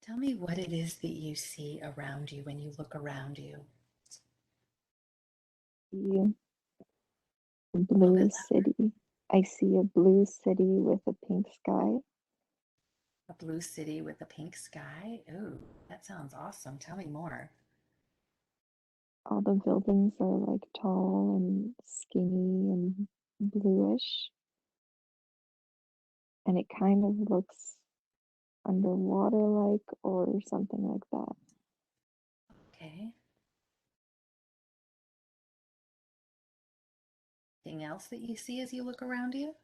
Tell me what it is that you see around you when you look around you. See a A little bit blue city. I see a blue city with a pink sky. a blue city with a pink sky. Ooh, that sounds awesome. Tell me more. All the buildings are like tall and skinny and bluish, and it kind of looks underwater like or something like that. Okay. Anything else that you see as you look around you?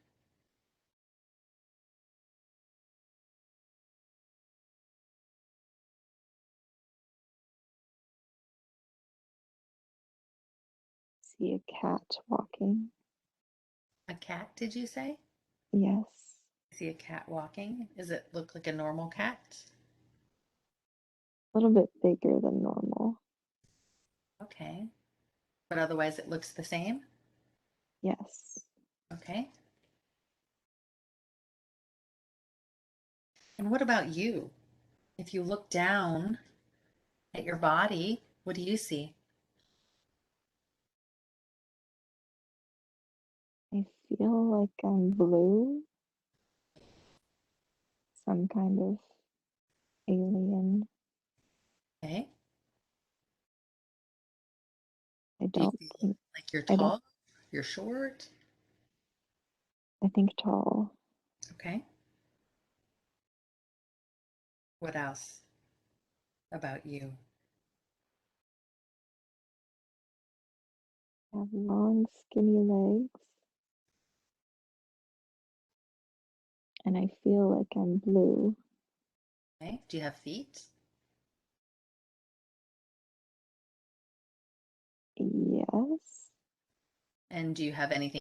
See a cat walking. A cat, did you say? Yes, See a cat walking? Does it look like a normal cat? a little bit bigger than normal. Okay. But otherwise it looks the same? Yes, Okay. And what about you? If you look down at your body, what do you see? I feel like I'm blue, some kind of alien. Okay. I Do you don't feel think, like you're I don't, tall? You're short? I think tall. Okay. What else about you? I have long, skinny legs, and I feel like I'm blue. Okay. Do you have feet? Yes, And do you have anything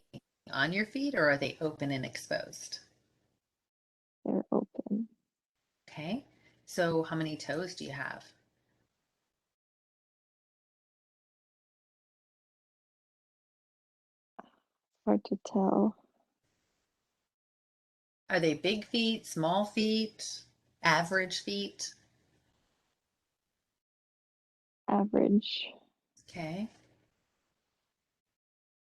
on your feet or are they open and exposed? they're open. Okay. So how many toes do you have? Hard to tell. Are they big feet, small feet, average feet? Average. Okay.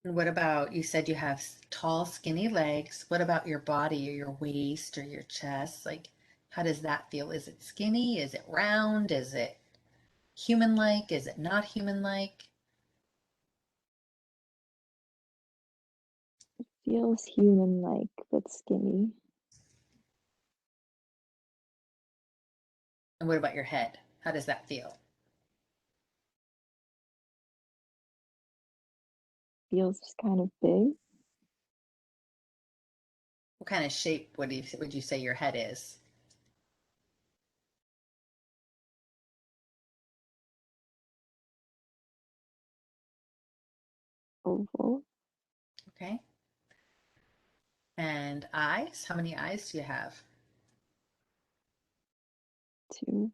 And what about, you said you have tall, skinny legs. What about your body or your waist or your chest? Like, how does that feel? Is it skinny? Is it round? Is it human-like? Is it not human-like? Feels human-like, but skinny. And what about your head? How does that feel? Feels kind of big. What kind of shape would you say your head is? Oval. Okay. And eyes? How many eyes do you have? Two.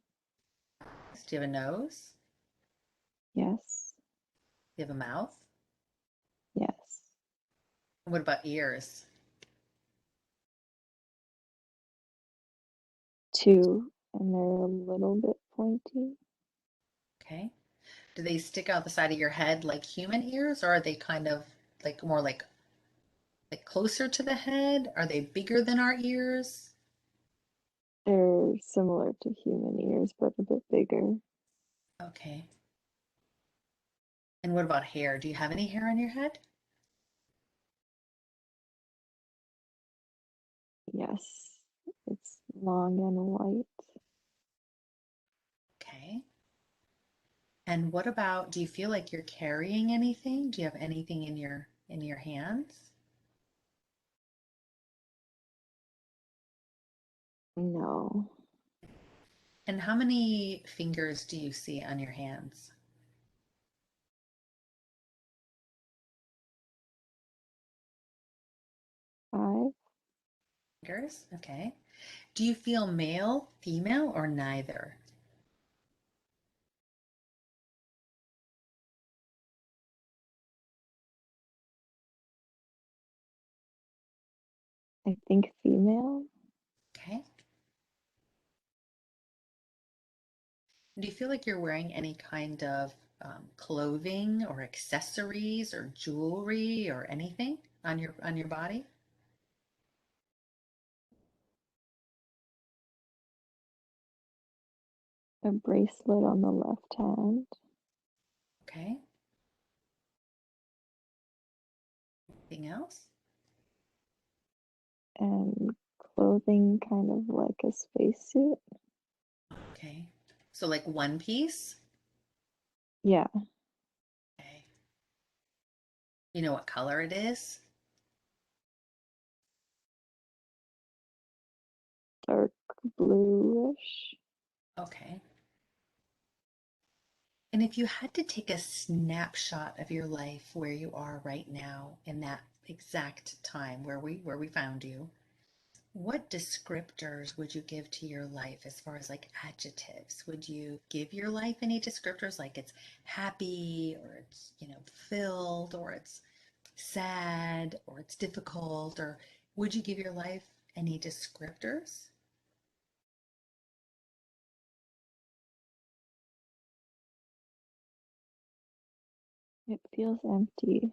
Do you have a nose? Yes. Do you have a mouth? Yes. And what about ears? Two. And they're a little bit pointy. Okay. Do they stick out the side of your head like human ears, or are they kind of like more like closer to the head? Are they bigger than our ears? They're similar to human ears, but a bit bigger. Okay. And what about hair? Do you have any hair on your head? Yes. It's long and white. Okay. And what about, do you feel like you're carrying anything? Do you have anything in your hands? No. And how many fingers do you see on your hands? Five. Fingers? Okay. Do you feel male, female, or neither? I think female. Okay. Do you feel like you're wearing any kind of clothing or accessories or jewelry or anything on your body? A bracelet on the left hand Okay. Anything else? and clothing kind of like a spacesuit. Okay. So like one piece? Yeah, Okay. You know what color it is? dark bluish. Okay. And if you had to take a snapshot of your life where you are right now in that exact time where we found you, what descriptors would you give to your life as far as like adjectives? Would you give your life any descriptors like it's happy or it's, filled or it's sad or it's difficult or would you give your life any descriptors? It feels empty.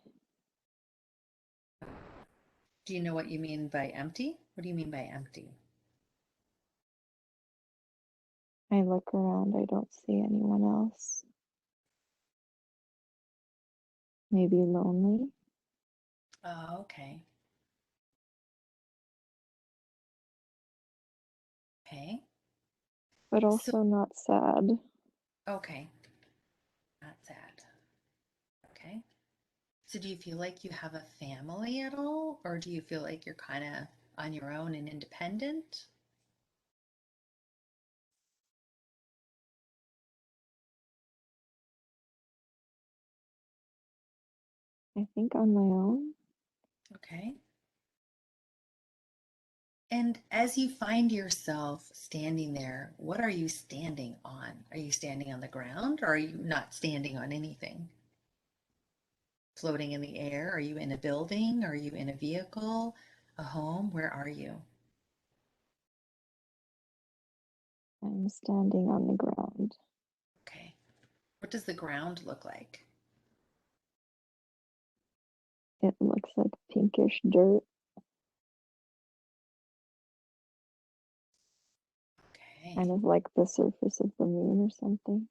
Do you know what you mean by empty? What do you mean by empty? I look around, I don't see anyone else. Maybe lonely, Oh, okay. Okay. but So, also not sad. okay. Not sad. Okay. So do you feel like you have a family at all, or do you feel like you're kind of on your own and independent? I think on my own. Okay. And as you find yourself standing there, what are you standing on? Are you standing on the ground, or are you not standing on anything? Floating in the air? Are you in a building? Are you in a vehicle? A home? Where are you? I'm standing on the ground. Okay. What does the ground look like? It looks like pinkish dirt, Okay. kind of like the surface of the moon or something.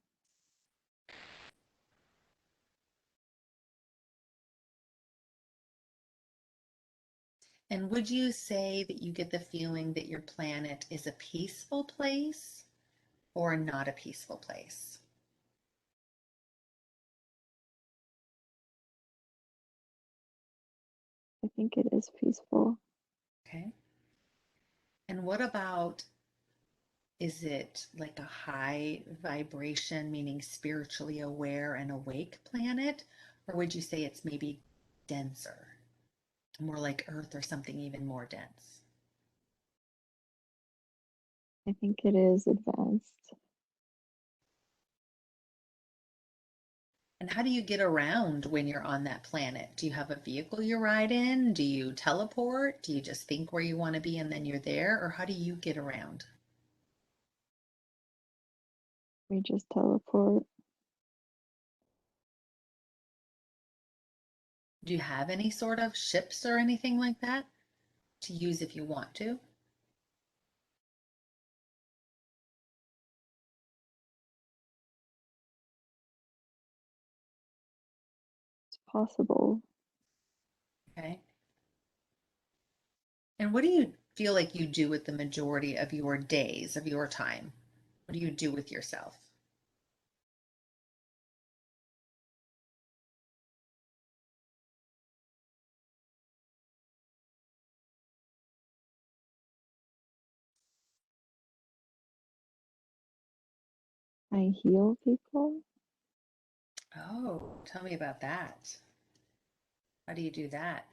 And would you say that you get the feeling that your planet is a peaceful place or not a peaceful place? I think it is peaceful. Okay. And what about, is it like a high vibration, meaning spiritually aware and awake planet? Or would you say it's maybe denser, more like Earth or something even more dense? I think it is advanced. And how do you get around when you're on that planet? Do you have a vehicle you ride in? Do you teleport? Do you just think where you want to be and then you're there? Or how do you get around? We just teleport. Do you have any sort of ships or anything like that to use if you want to? It's possible. Okay. And what do you feel like you do with the majority of your days, of your time? What do you do with yourself? I heal people. Oh, tell me about that. How do you do that?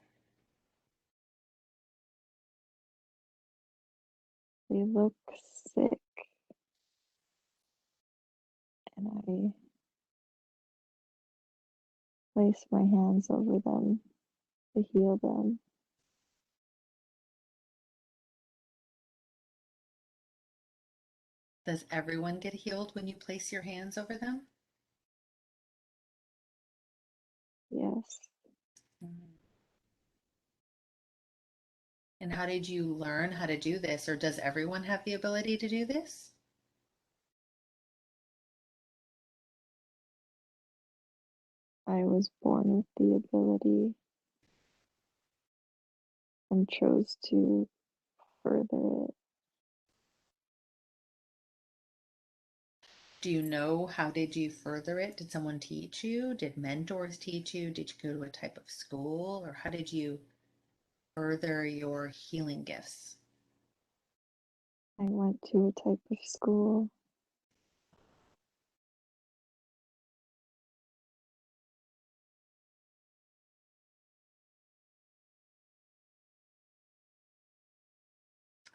They look sick, and I place my hands over them to heal them. Does everyone get healed when you place your hands over them? Yes. Mhm. And how did you learn how to do this, or does everyone have the ability to do this? I was born with the ability and chose to further it. Do you know how did you further it? Did someone teach you? Did mentors teach you? Did you go to a type of school? Or how did you further your healing gifts? I went to a type of school.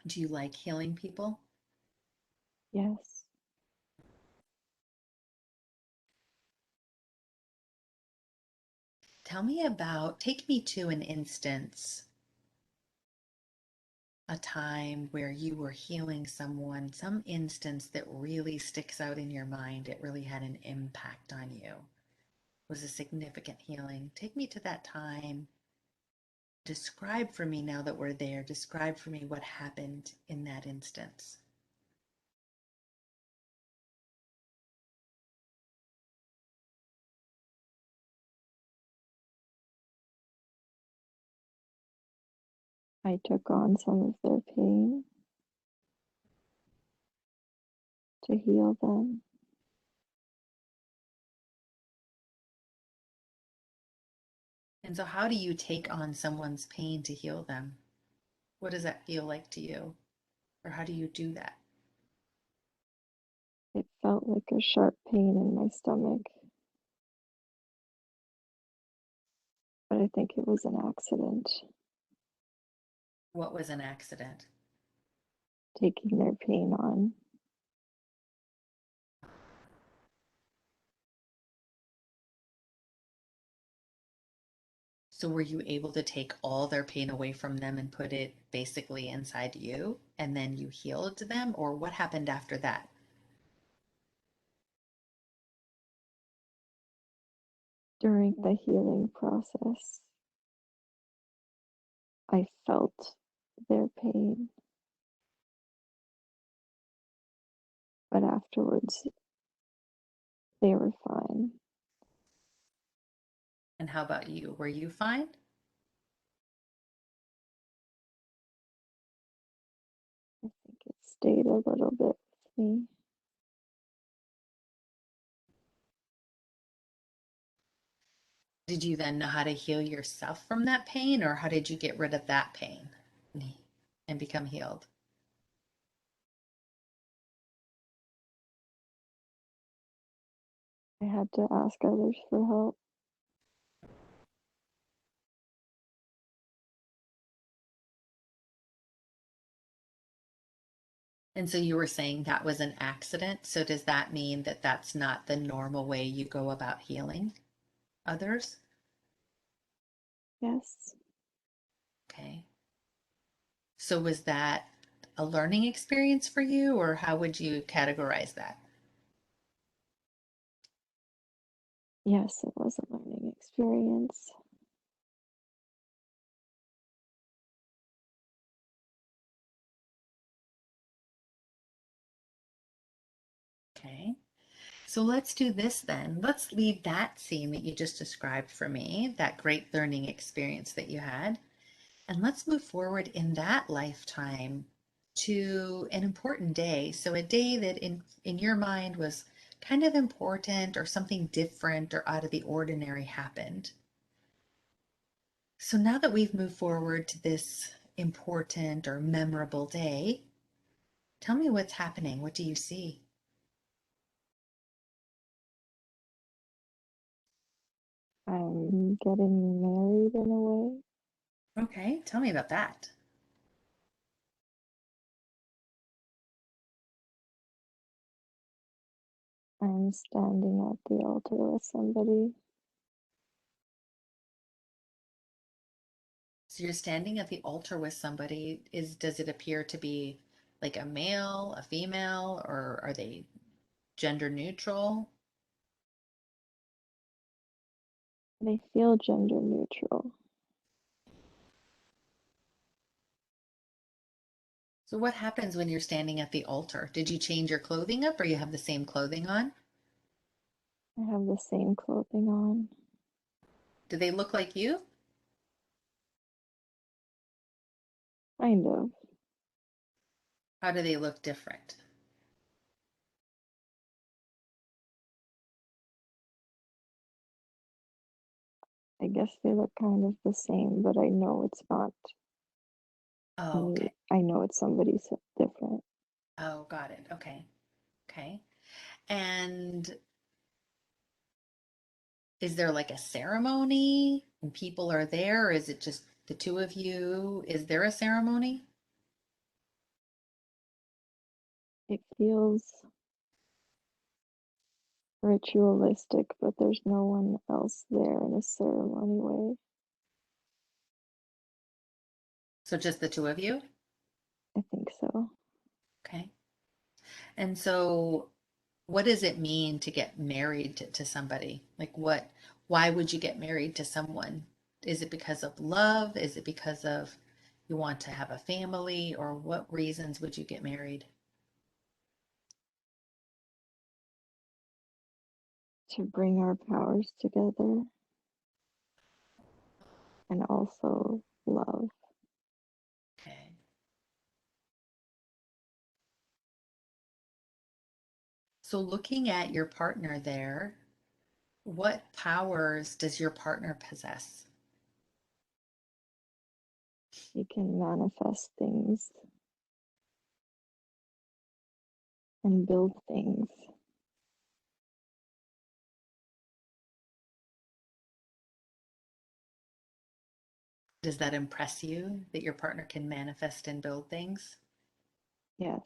Do you like healing people? Yes. Tell me about, take me to an instance, a time where you were healing someone, some instance that really sticks out in your mind. It really had an impact on you. Was a significant healing. Take me to that time. Describe for me now that we're there. Describe for me what happened in that instance. I took on some of their pain to heal them. And so, how do you take on someone's pain to heal them? What does that feel like to you? Or how do you do that? It felt like a sharp pain in my stomach, but I think it was an accident, What was an accident? taking their pain on. So, were you able to take all their pain away from them and put it basically inside you and then you healed them? Or what happened after that? During the healing process, I felt their pain, but afterwards they were fine. And how about you? Were you fine? I think it stayed a little bit with me. Did you then know how to heal yourself from that pain, or how did you get rid of that pain and become healed? I had to ask others for help. And so you were saying that was an accident. So does that mean that that's not the normal way you go about healing others? Yes. Okay. So was that a learning experience for you, or how would you categorize that? Yes, it was a learning experience. Okay. So let's do this then. Let's leave that scene that you just described for me, that great learning experience that you had, and let's move forward in that lifetime to an important day. So a day that in your mind was kind of important or something different or out of the ordinary happened. So now that we've moved forward to this important or memorable day, tell me what's happening. What do you see? I'm getting married in a way. Okay, tell me about that. I'm standing at the altar with somebody. So you're standing at the altar with somebody. Does it appear to be like a male, a female, or are they gender neutral? They feel gender neutral. So what happens when you're standing at the altar? Did you change your clothing up or you have the same clothing on? I have the same clothing on. Do they look like you? Kind of. How do they look different? I guess they look kind of the same, but I know it's not Oh, me. okay. I know it's somebody different. Oh, got it. Okay. Okay. And is there like a ceremony and people are there, or is it just the two of you? Is there a ceremony? It feels ritualistic, but there's no one else there in a ceremony way. So just the two of you? I think so. Okay. And so what does it mean to get married to somebody? Like why would you get married to someone? Is it because of love? Is it because of you want to have a family, or what reasons would you get married? To bring our powers together and also love. Okay. So looking at your partner there, what powers does your partner possess? You can manifest things and build things. Does that impress you that your partner can manifest and build things? Yes,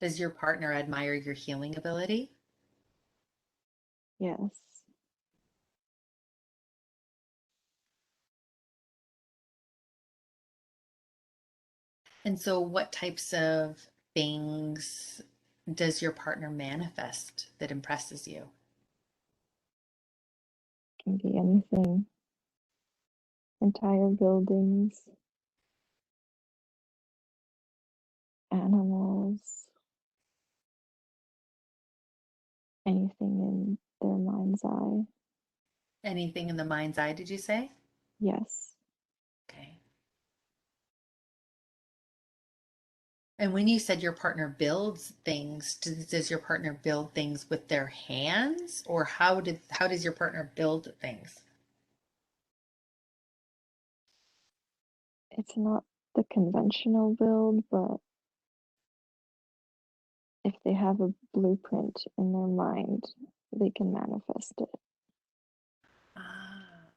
Does your partner admire your healing ability? yes. And so, what types of things does your partner manifest that impresses you? Can be anything. Entire buildings, animals, anything in their mind's eye. Anything in the mind's eye, did you say? Yes, Okay. And when you said your partner builds things, does your partner build things with their hands, or how does your partner build things? it's not the conventional build, but if they have a blueprint in their mind, they can manifest it. Ah.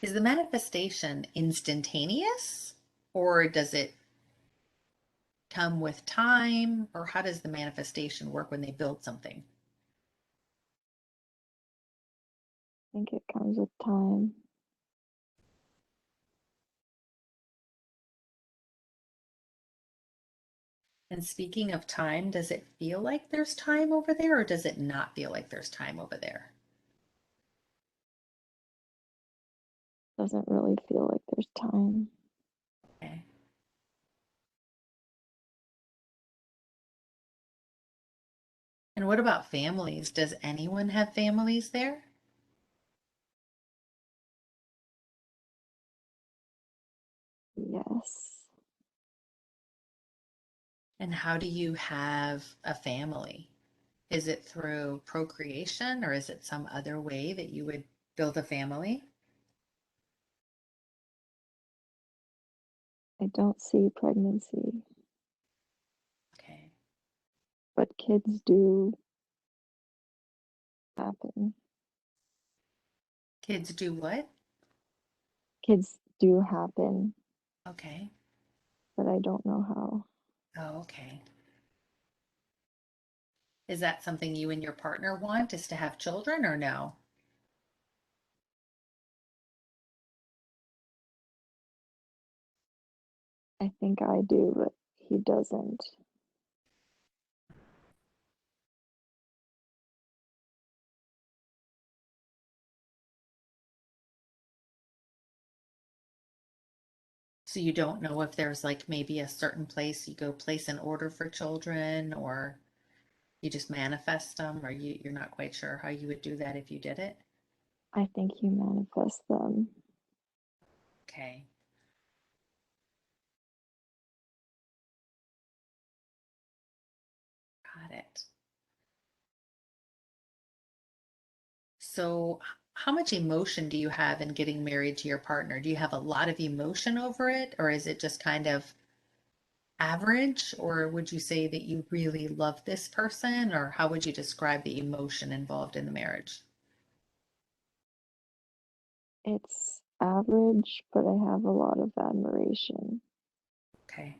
Is the manifestation instantaneous, or does it come with time, or how does the manifestation work when they build something? I think it comes with time. And speaking of time, does it feel like there's time over there, or does it not feel like there's time over there? Doesn't really feel like there's time. Okay. And what about families? Does anyone have families there? Yes, And how do you have a family? Is it through procreation, or is it some other way that you would build a family? I don't see pregnancy, Okay. but kids do happen. Kids do what? Kids do happen, Okay. but I don't know how. Oh, okay. Is that something you and your partner want, is to have children, or no? I think I do, but he doesn't. So you don't know if there's like maybe a certain place you go place an order for children, or you just manifest them, or you're not quite sure how you would do that if you did it? I think he manifests them. Okay, got it. So how much emotion do you have in getting married to your partner? Do you have a lot of emotion over it, or is it just kind of average? Or would you say that you really love this person, or how would you describe the emotion involved in the marriage? It's average, but I have a lot of admiration. Okay.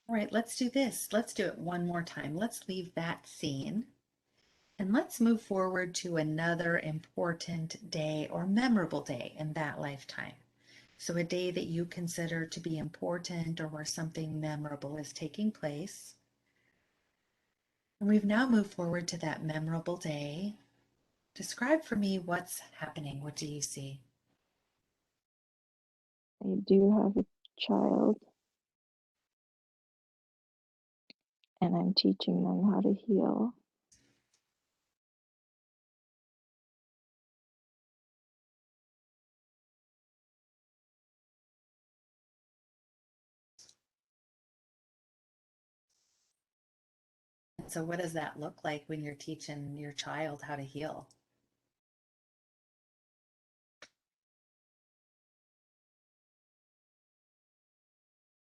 All right, let's do this. Let's do it one more time. Let's leave that scene and let's move forward to another important day or memorable day in that lifetime. So, a day that you consider to be important or where something memorable is taking place. And we've now moved forward to that memorable day. Describe for me what's happening. What do you see? I do have a child, and I'm teaching them how to heal. And so, what does that look like when you're teaching your child how to heal?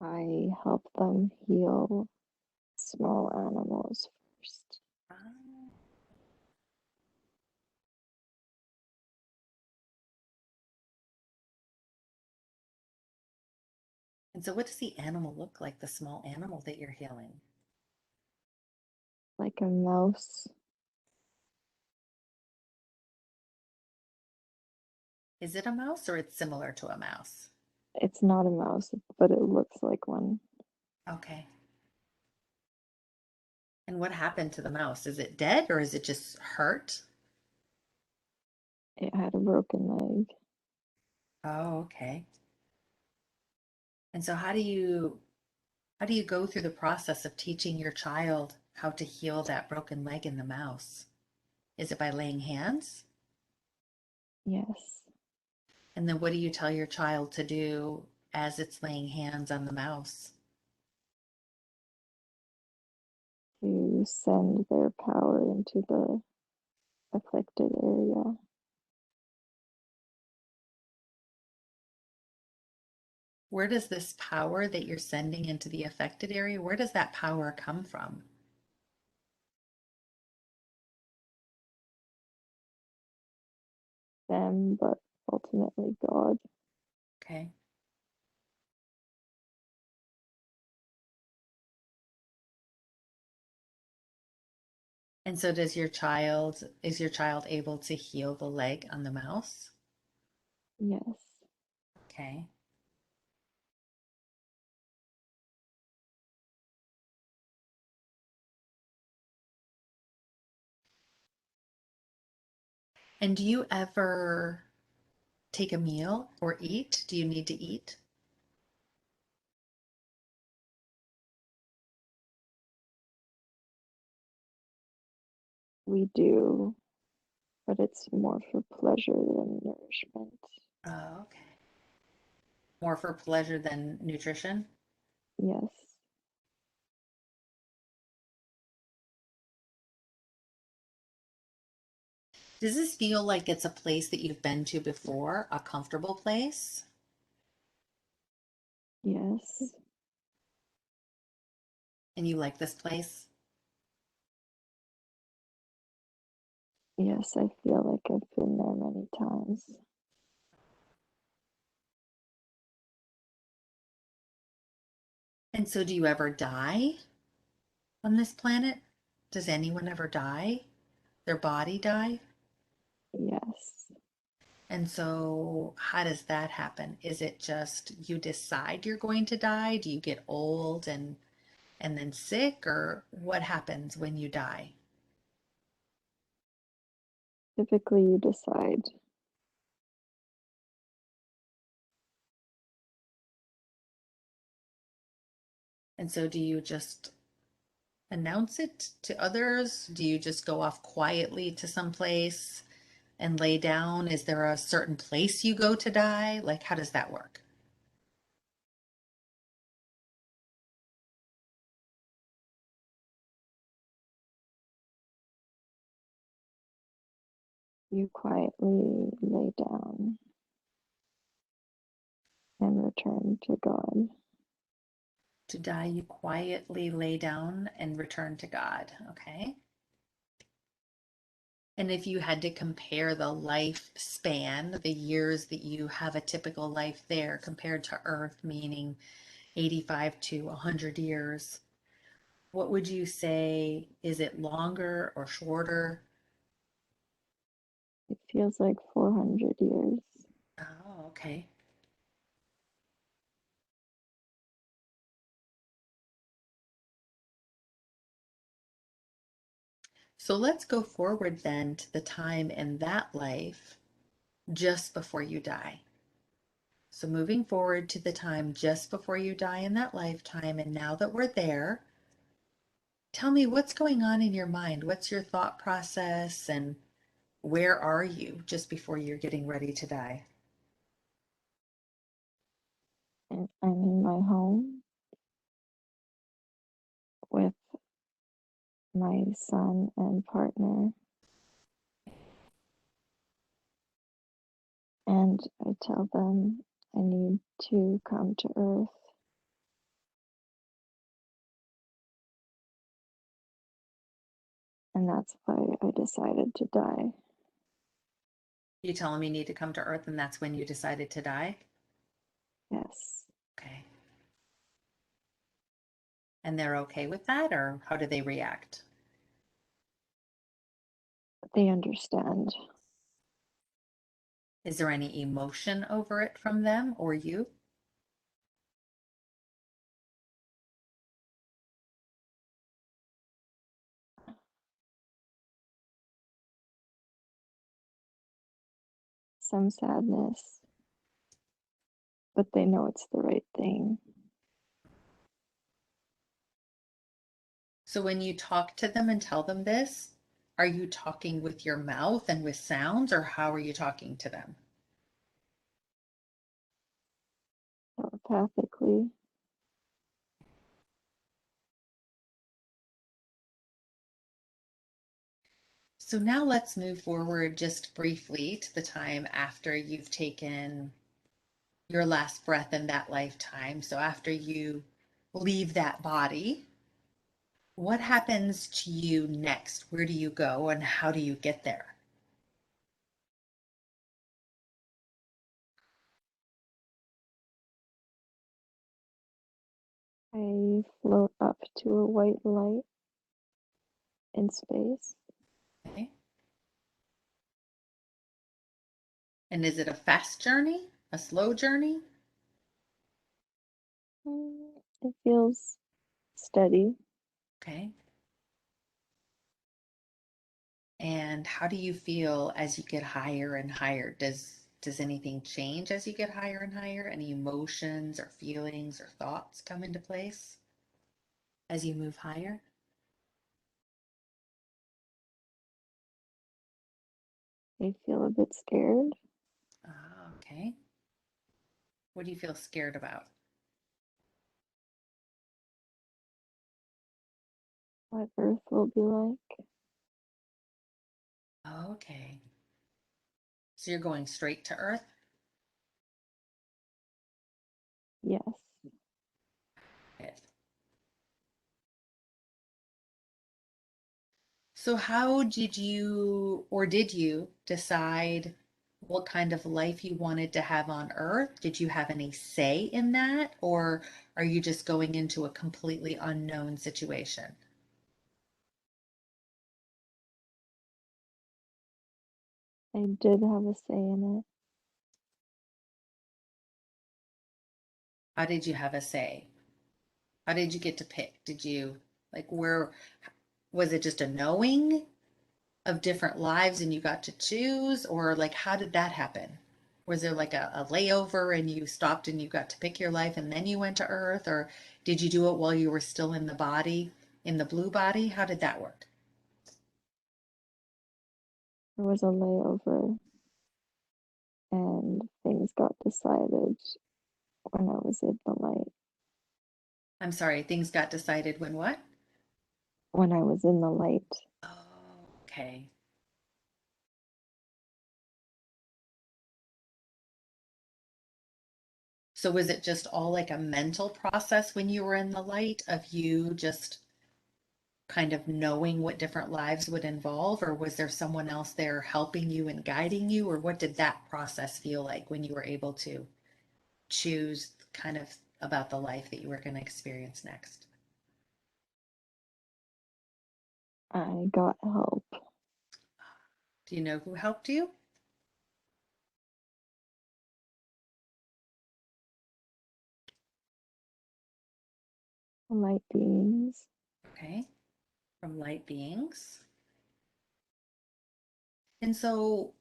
I help them heal small animals first. Ah. And so, what does the animal look like, the small animal that you're healing? Like a mouse. Is it a mouse or it's similar to a mouse? It's not a mouse, but it looks like one. Okay. And what happened to the mouse? Is it dead or is it just hurt? It had a broken leg. Oh, okay. And so how do you go through the process of teaching your child how to heal that broken leg in the mouse? Is it by laying hands? Yes, And then what do you tell your child to do as it's laying hands on the mouse? to send their power into the affected area. Where does this power that you're sending into the affected area, where does that power come from? Them, but ultimately God. Okay. And so is your child able to heal the leg on the mouse? Yes, Okay. And do you ever take a meal or eat? Do you need to eat? we do, but it's more for pleasure than nourishment. Oh, okay. More for pleasure than nutrition? Yes, Does this feel like it's a place that you've been to before, a comfortable place? yes, And you like this place? yes, I feel like I've been there many times. And so do you ever die on this planet? Does anyone ever die? Their body die? Yes. And so, how does that happen? Is it just you decide you're going to die? Do you get old and then sick, or what happens when you die? Typically, you decide. And so, do you just announce it to others? Do you just go off quietly to some place and lay down? Is there a certain place you go to die? Like, how does that work? You quietly lay down and return to God. To die, you quietly lay down and return to God. Okay. And if you had to compare the lifespan, the years that you have a typical life there compared to Earth, meaning 85 to 100 years, what would you say? Is it longer or shorter? It feels like 400 years. Oh, okay. So let's go forward then to the time in that life just before you die. So moving forward to the time just before you die in that lifetime, and now that we're there, tell me what's going on in your mind. What's your thought process, and where are you just before you're getting ready to die? And I'm in my home with my son and partner, and I tell them I need to come to Earth, and that's why I decided to die. You tell them you need to come to Earth, and that's when you decided to die? Yes, Okay. And they're okay with that, or how do they react? they understand. Is there any emotion over it from them or you? Some sadness, but they know it's the right thing. So when you talk to them and tell them this, are you talking with your mouth and with sounds, or how are you talking to them? Telepathically, So now let's move forward just briefly to the time after you've taken your last breath in that lifetime. So after you leave that body, what happens to you next? Where do you go and how do you get there? I float up to a white light in space. Okay. And is it a fast journey, a slow journey? It feels steady. Okay. And how do you feel as you get higher and higher? Does anything change as you get higher and higher? Any emotions or feelings or thoughts come into place as you move higher? I feel a bit scared. Ah, okay. What do you feel scared about? What Earth will be like. Okay. So you're going straight to Earth? Yes, Good. So how did you or did you decide what kind of life you wanted to have on Earth? Did you have any say in that, or are you just going into a completely unknown situation? I did have a say in it. How did you have a say? How did you get to pick? Did you like where was it just a knowing of different lives and you got to choose, or like how did that happen? Was there like a layover and you stopped and you got to pick your life and then you went to Earth, or did you do it while you were still in the body, in the blue body? How did that work? There was a layover and things got decided when I was in the light. I'm sorry, things got decided when what? When I was in the light, Oh, okay. So was it just all like a mental process when you were in the light of you just kind of knowing what different lives would involve, or was there someone else there helping you and guiding you, or what did that process feel like when you were able to choose kind of about the life that you were going to experience next? I got help. Do you know who helped you? Light beings, Okay, from light beings. And so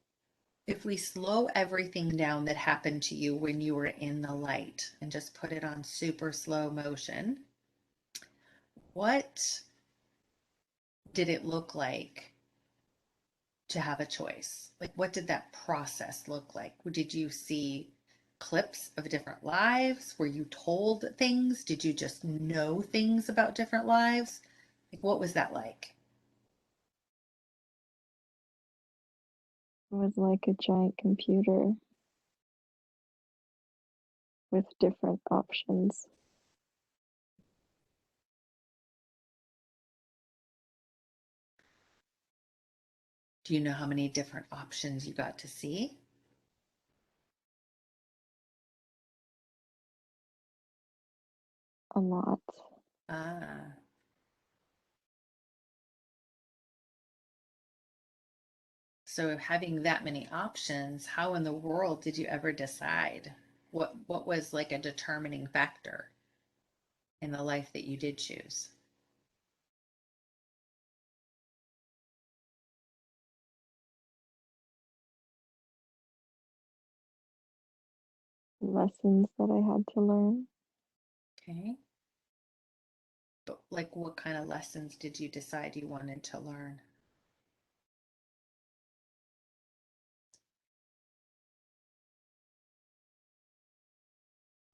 if we slow everything down that happened to you when you were in the light and just put it on super slow motion, what did it look like to have a choice? Like, what did that process look like? Did you see clips of different lives? Were you told things? Did you just know things about different lives? Like, what was that like? it was like a giant computer with different options. Do you know how many different options you got to see? A lot. Ah, so having that many options, how in the world did you ever decide? What was like a determining factor in the life that you did choose? Lessons that I had to learn. Okay. But like what kind of lessons did you decide you wanted to learn?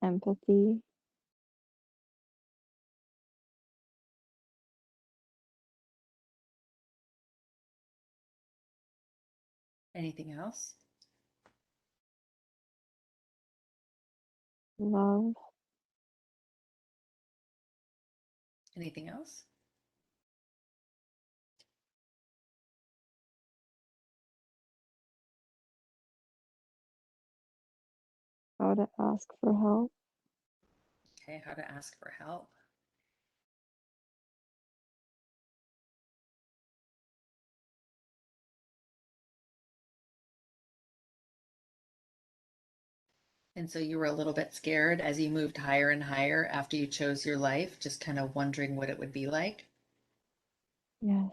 Empathy, Anything else? love, Anything else? how to ask for help, Okay, how to ask for help. And so you were a little bit scared as you moved higher and higher after you chose your life, just kind of wondering what it would be like. yes,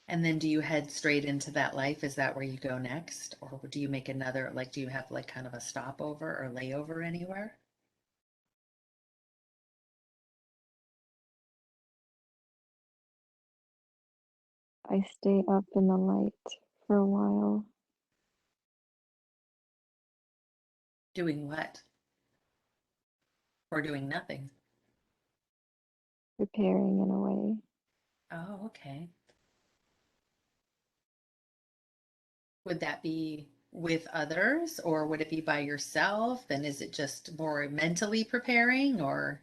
And then do you head straight into that life? Is that where you go next? Or do you make another, like, do you have like kind of a stopover or layover anywhere? I stay up in the light for a while, Doing what? Or doing nothing? preparing in a way. Oh, okay. Would that be with others or would it be by yourself? And is it just more mentally preparing or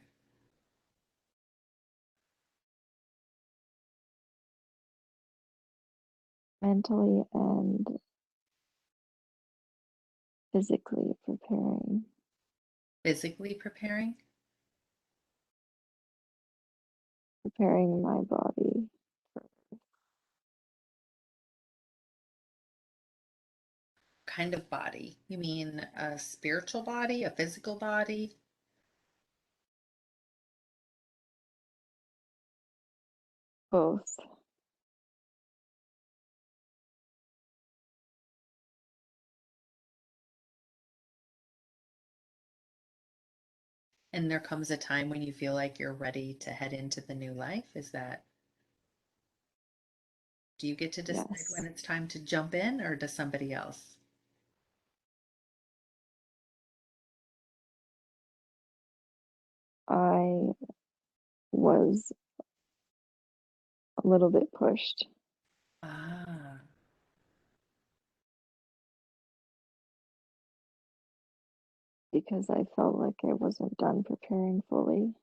Mentally and physically preparing. physically preparing? Preparing my body. kind of body? You mean a spiritual body, a physical body? Both. And there comes a time when you feel like you're ready to head into the new life. Is that, do you get to decide when Yes. it's time to jump in or does somebody else? I was a little bit pushed Ah, because I felt like I wasn't done preparing fully.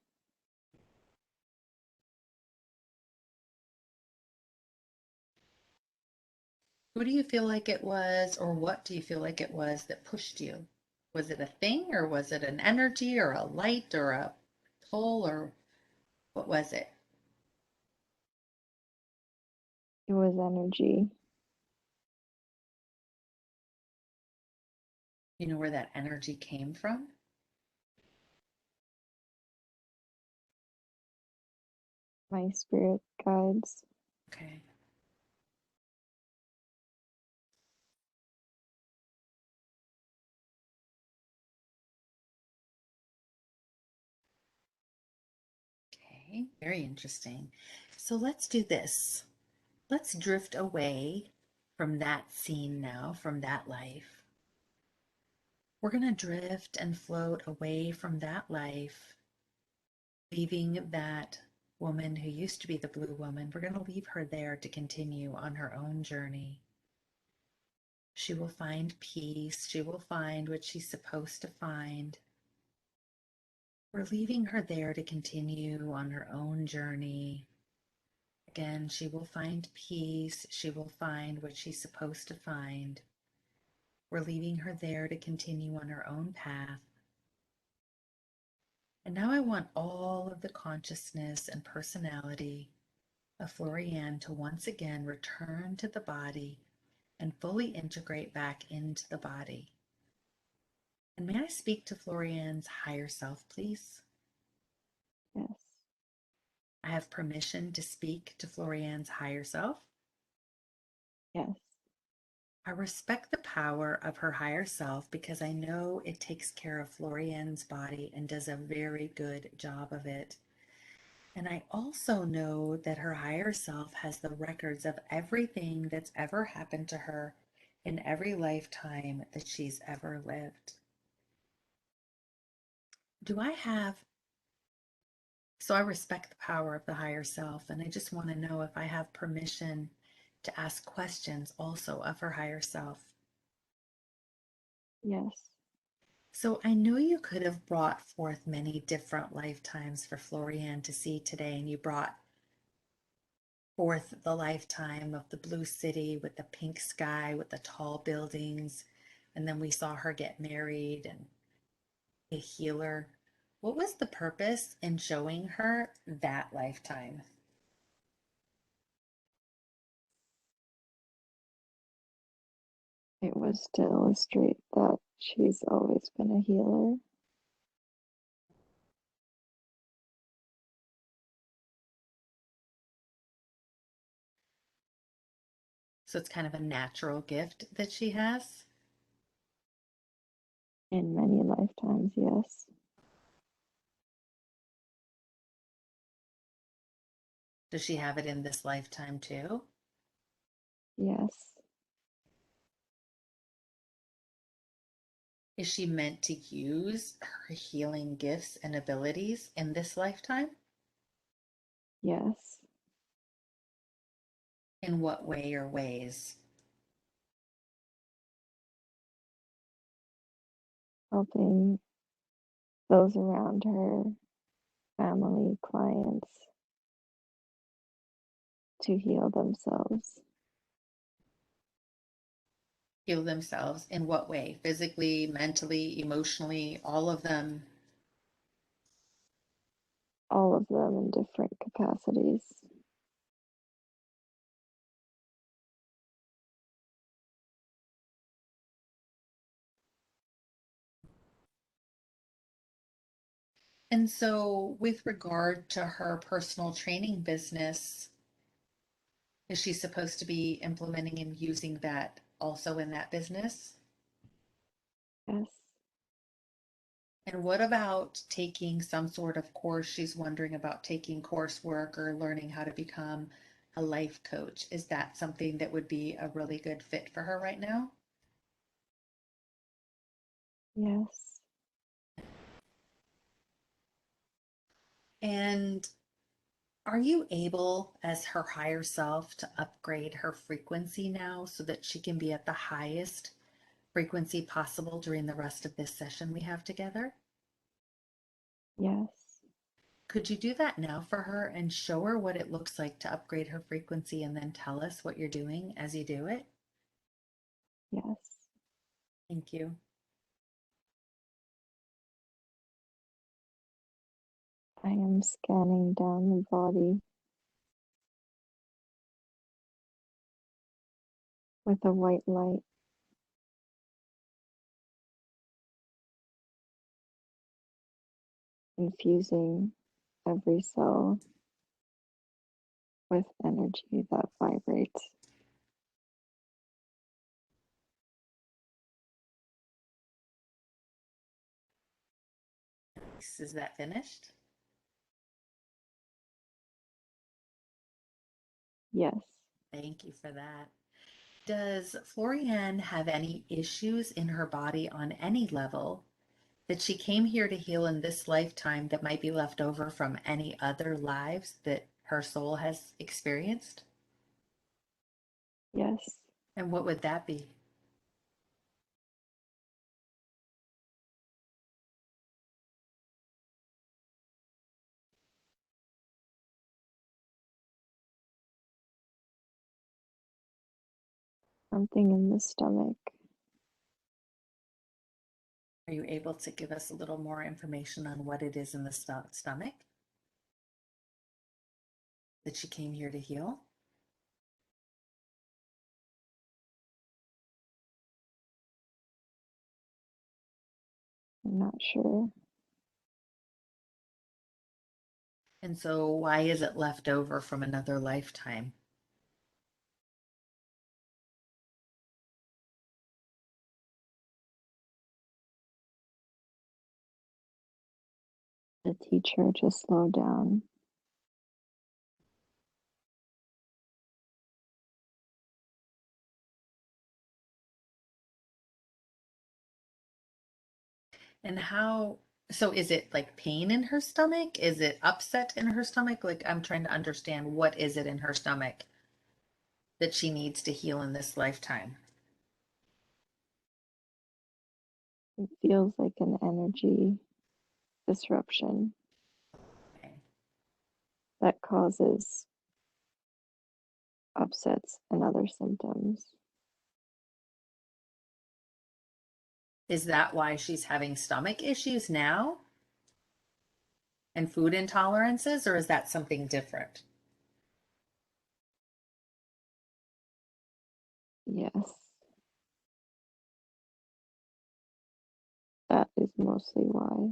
who do you feel like it was, or what do you feel like it was that pushed you? Was it a thing, or was it an energy, or a light, or a pull, or what was it? It was energy, You know where that energy came from? my spirit guides. Okay. Okay. Very interesting. So let's do this. Let's drift away from that scene now, from that life. We're going to drift and float away from that life, leaving that woman who used to be the blue woman. We're going to leave her there to continue on her own journey. She will find peace. She will find what she's supposed to find. We're leaving her there to continue on her own journey. Again, she will find peace. She will find what she's supposed to find. We're leaving her there to continue on her own path. And now I want all of the consciousness and personality of Florian to once again return to the body and fully integrate back into the body. And may I speak to Florian's higher self, please? Yes. I have permission to speak to Florian's higher self. Yes. I respect the power of her higher self because I know it takes care of Florian's body and does a very good job of it. And I also know that her higher self has the records of everything that's ever happened to her in every lifetime that she's ever lived. Do I have, so I respect the power of the higher self, and I just want to know if I have permission to ask questions also of her higher self. Yes. So I know you could have brought forth many different lifetimes for Florian to see today, and you brought forth the lifetime of the blue city with the pink sky, with the tall buildings, and then we saw her get married and a healer. What was the purpose in showing her that lifetime? It was to illustrate that she's always been a healer. So it's kind of a natural gift that she has. In many lifetimes, yes. Does she have it in this lifetime too? Yes. Is she meant to use her healing gifts and abilities in this lifetime? Yes. In what way or ways? Helping those around her, family, clients, to heal themselves. Heal themselves in what way? Physically, mentally, emotionally, all of them. All of them in different capacities. And so, with regard to her personal training business, is she supposed to be implementing and using that also in that business? Yes, And what about taking some sort of course? She's wondering about taking coursework or learning how to become a life coach. Is that something that would be a really good fit for her right now? yes, And are you able, as her higher self, to upgrade her frequency now so that she can be at the highest frequency possible during the rest of this session we have together? yes, Could you do that now for her and show her what it looks like to upgrade her frequency and then tell us what you're doing as you do it? yes. Thank you. I am scanning down the body with a white light, infusing every cell with energy that vibrates. Is that finished? Yes, Thank you for that. Does Florian have any issues in her body on any level that she came here to heal in this lifetime that might be left over from any other lives that her soul has experienced? yes. And what would that be? Something in the stomach. Are you able to give us a little more information on what it is in the stomach that she came here to heal? I'm not sure. And so, why is it left over from another lifetime? To teach her to slow down. And how, so is it like pain in her stomach? Is it upset in her stomach? Like, I'm trying to understand what is it in her stomach that she needs to heal in this lifetime? It feels like an energy disruption Okay. that causes upsets and other symptoms. Is that why she's having stomach issues now and food intolerances, or is that something different? Yes, that is mostly why.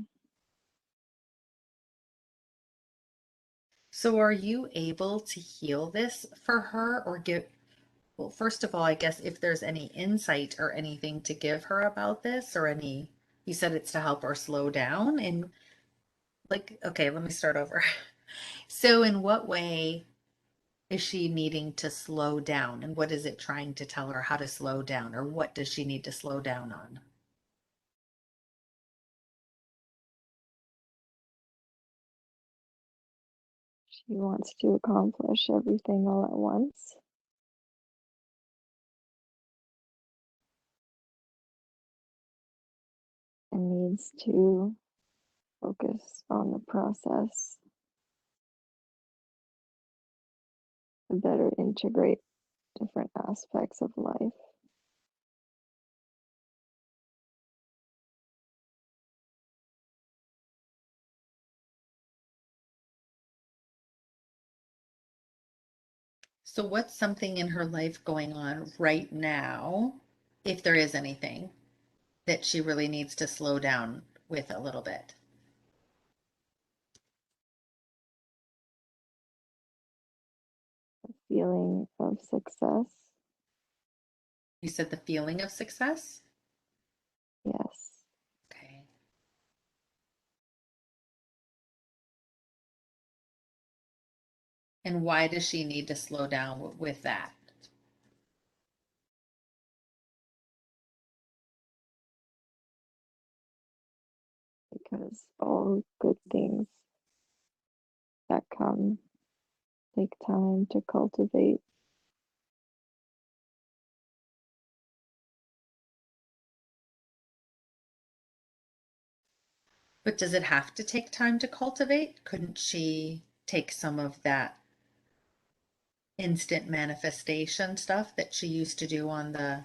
So, are you able to heal this for her or give? Well, first of all, I guess if there's any insight or anything to give her about this, or any, you said it's to help her slow down. And like, okay, let me start over. So, in what way is she needing to slow down? And what is it trying to tell her how to slow down? Or what does she need to slow down on? She wants to accomplish everything all at once and needs to focus on the process to better integrate different aspects of life. So, what's something in her life going on right now, if there is anything, that she really needs to slow down with a little bit? feeling of success. You said the feeling of success? Yes, Okay. And why does she need to slow down with that? because all good things that come take time to cultivate. But does it have to take time to cultivate? Couldn't she take some of that instant manifestation stuff that she used to do on the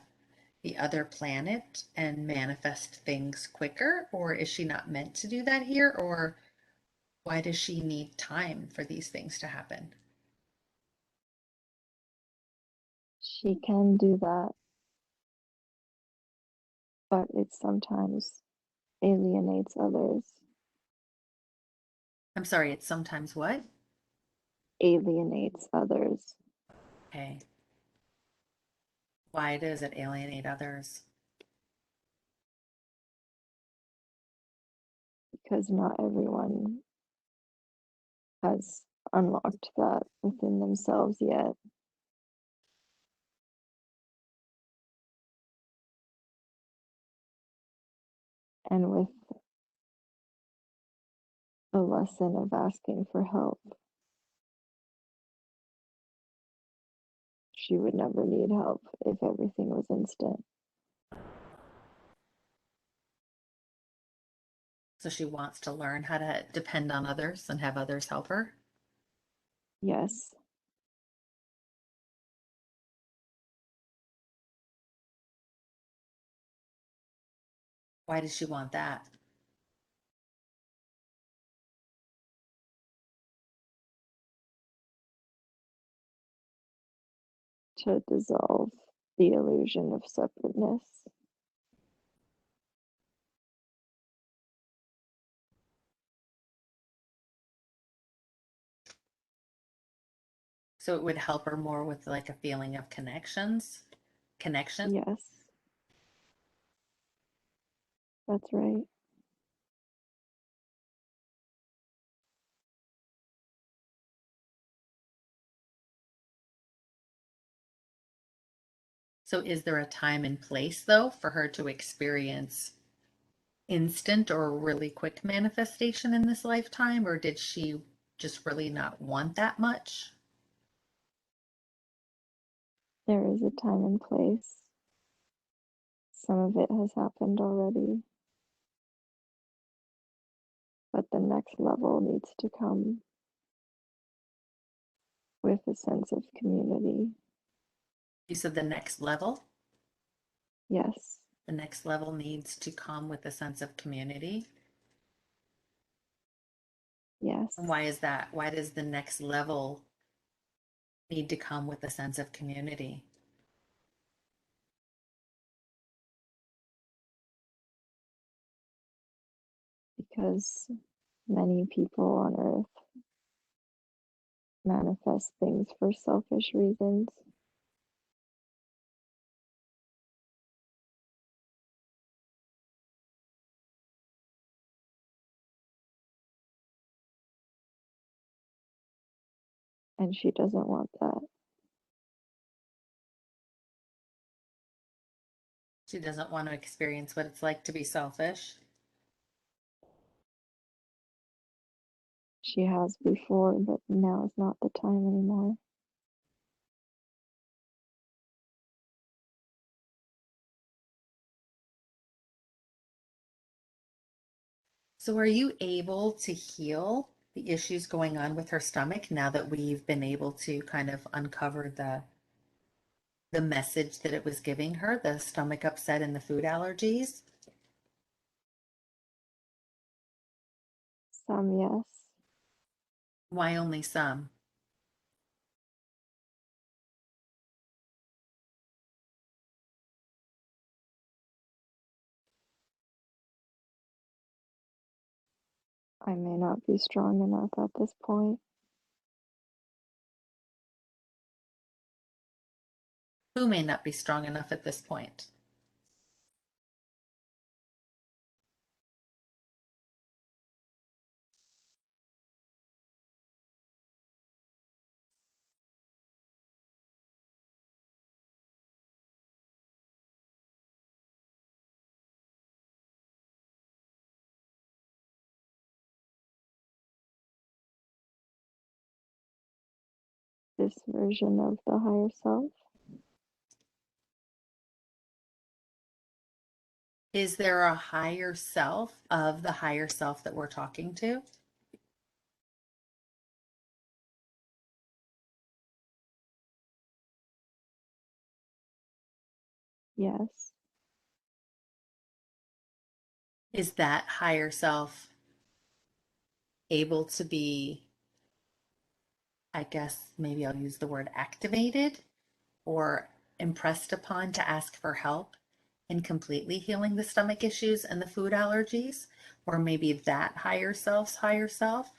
other planet and manifest things quicker? Or is she not meant to do that here? Or why does she need time for these things to happen? She can do that, but it sometimes alienates others. I'm sorry, it's sometimes what? Alienates others Okay. Why does it alienate others? because not everyone has unlocked that within themselves yet. And with a lesson of asking for help, she would never need help if everything was instant. So she wants to learn how to depend on others and have others help her. Yes, Why does she want that? to dissolve the illusion of separateness. So it would help her more with like a feeling of connection. Yes, that's right. So is there a time and place though for her to experience instant or really quick manifestation in this lifetime, or did she just really not want that much? There is a time and place. Some of it has happened already, but the next level needs to come with a sense of community. You said the next level. Yes, The next level needs to come with a sense of community. yes, And why is that? Why does the next level need to come with a sense of community? because many people on earth manifest things for selfish reasons. And she doesn't want that. She doesn't want to experience what it's like to be selfish. She has before, but now is not the time anymore. So, are you able to heal the issues going on with her stomach now that we've been able to kind of uncover the message that it was giving her, the stomach upset and the food allergies? Some, yes. Why only some? I may not be strong enough at this point. Who may not be strong enough at this point? This version of the higher self. Is there a higher self of the higher self that we're talking to? Yes. Is that higher self able to be, I guess maybe I'll use the word activated or impressed upon to ask for help in completely healing the stomach issues and the food allergies? Or maybe that higher self's higher self?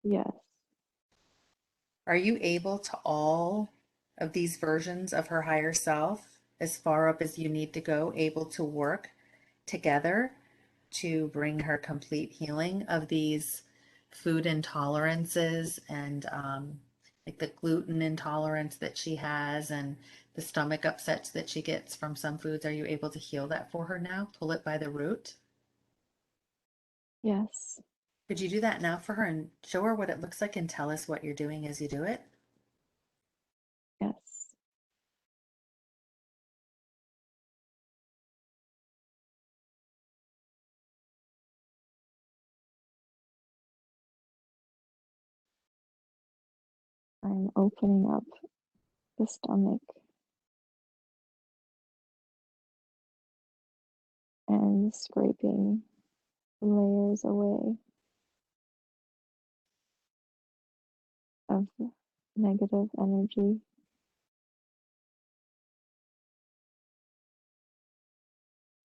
Yes. Are you able to all of these versions of her higher self, as far up as you need to go, able to work together to bring her complete healing of these food intolerances and like the gluten intolerance that she has and the stomach upsets that she gets from some foods? Are you able to heal that for her now? Pull it by the root? Yes. Could you do that now for her and show her what it looks like and tell us what you're doing as you do it? Yes. I'm opening up the stomach and scraping layers away of negative energy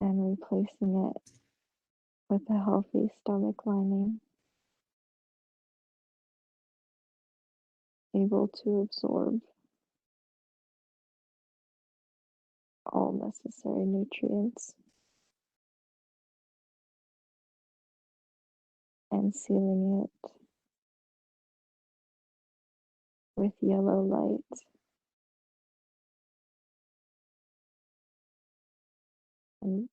and replacing it with a healthy stomach lining, able to absorb all necessary nutrients and sealing it with yellow light and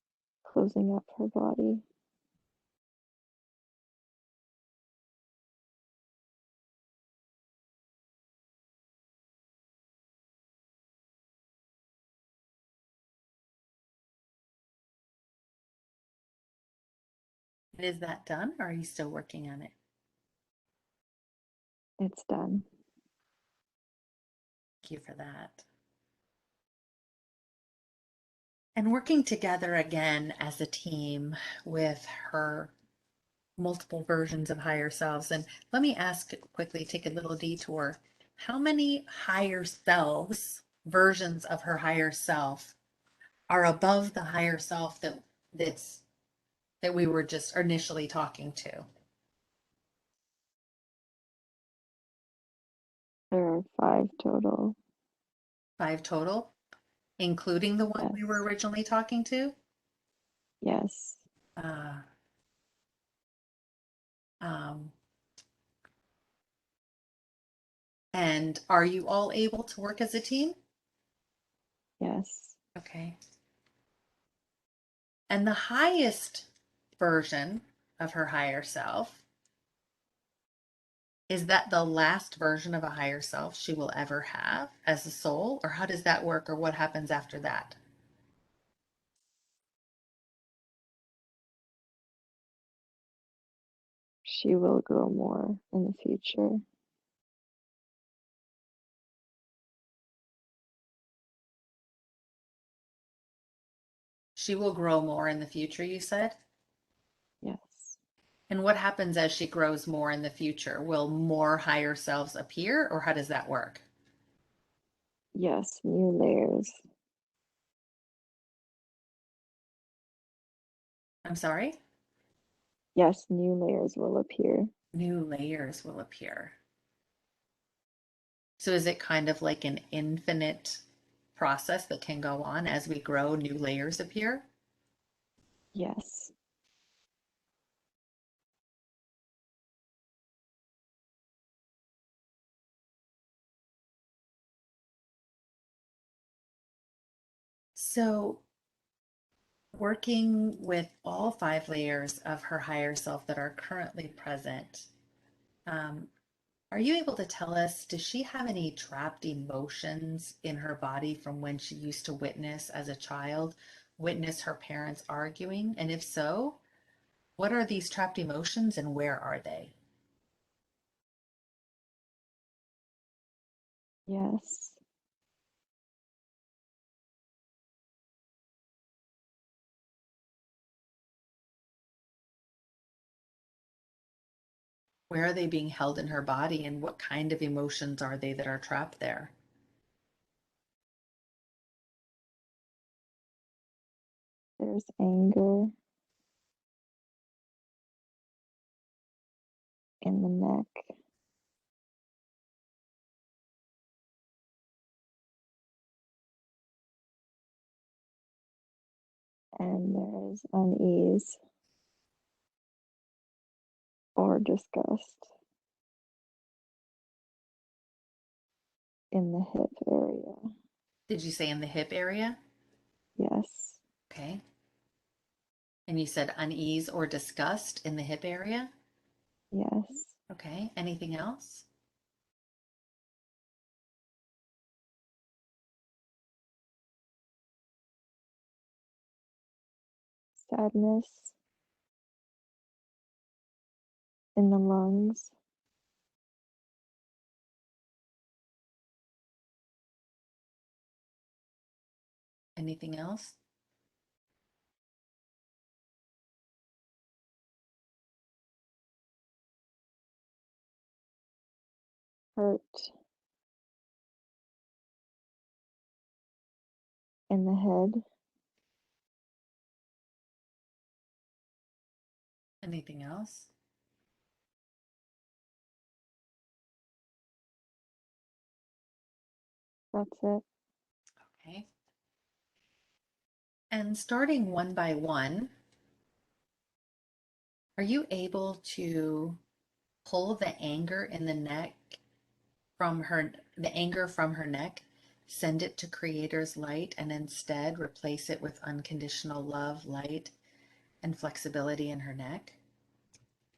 closing up her body. Is that done or are you still working on it? It's done. Thank you for that. And working together again as a team with her multiple versions of higher selves. And let me ask quickly, take a little detour. How many higher selves, versions of her higher self, are above the higher self that's that we were just initially talking to? There are 5 total. 5 total, including the one we were Yes. originally talking to? Yes. Uh, um, and are you all able to work as a team? Yes. Okay. And the highest version of her higher self, is that the last version of a higher self she will ever have as a soul? Or how does that work? Or what happens after that? She will grow more in the future. She will grow more in the future, you said? Yes. And what happens as she grows more in the future? Will more higher selves appear? Or how does that work? Yes. New layers. I'm sorry? Yes. New layers will appear. New layers will appear. So is it kind of like an infinite process that can go on as we grow, new layers appear? Yes. So working with all five layers of her higher self that are currently present, um, are you able to tell us, does she have any trapped emotions in her body from when she used to witness as a child, witness her parents arguing? And if so, what are these trapped emotions and where are they? Yes. Where are they being held in her body and what kind of emotions are they that are trapped there? There's anger in the neck, and there is unease or disgust in the hip area. Did you say in the hip area? Yes. Okay. And you said unease or disgust in the hip area? Yes. Okay. Anything else? Sadness in the lungs. Anything else? Hurt in the head. Anything else? That's it. Okay. And starting one by one, are you able to pull the anger in the neck from her, the anger from her neck, send it to Creator's light, and instead replace it with unconditional love, light, and flexibility in her neck?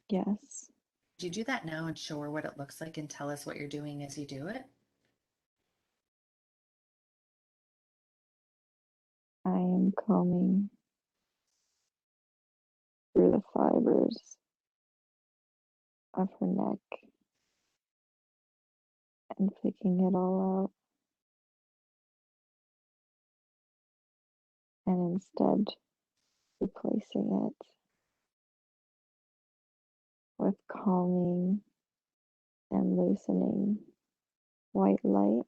Yes. Could you do that now and show her what it looks like and tell us what you're doing as you do it? I am combing through the fibers of her neck and picking it all out, and instead replacing it with calming and loosening white light.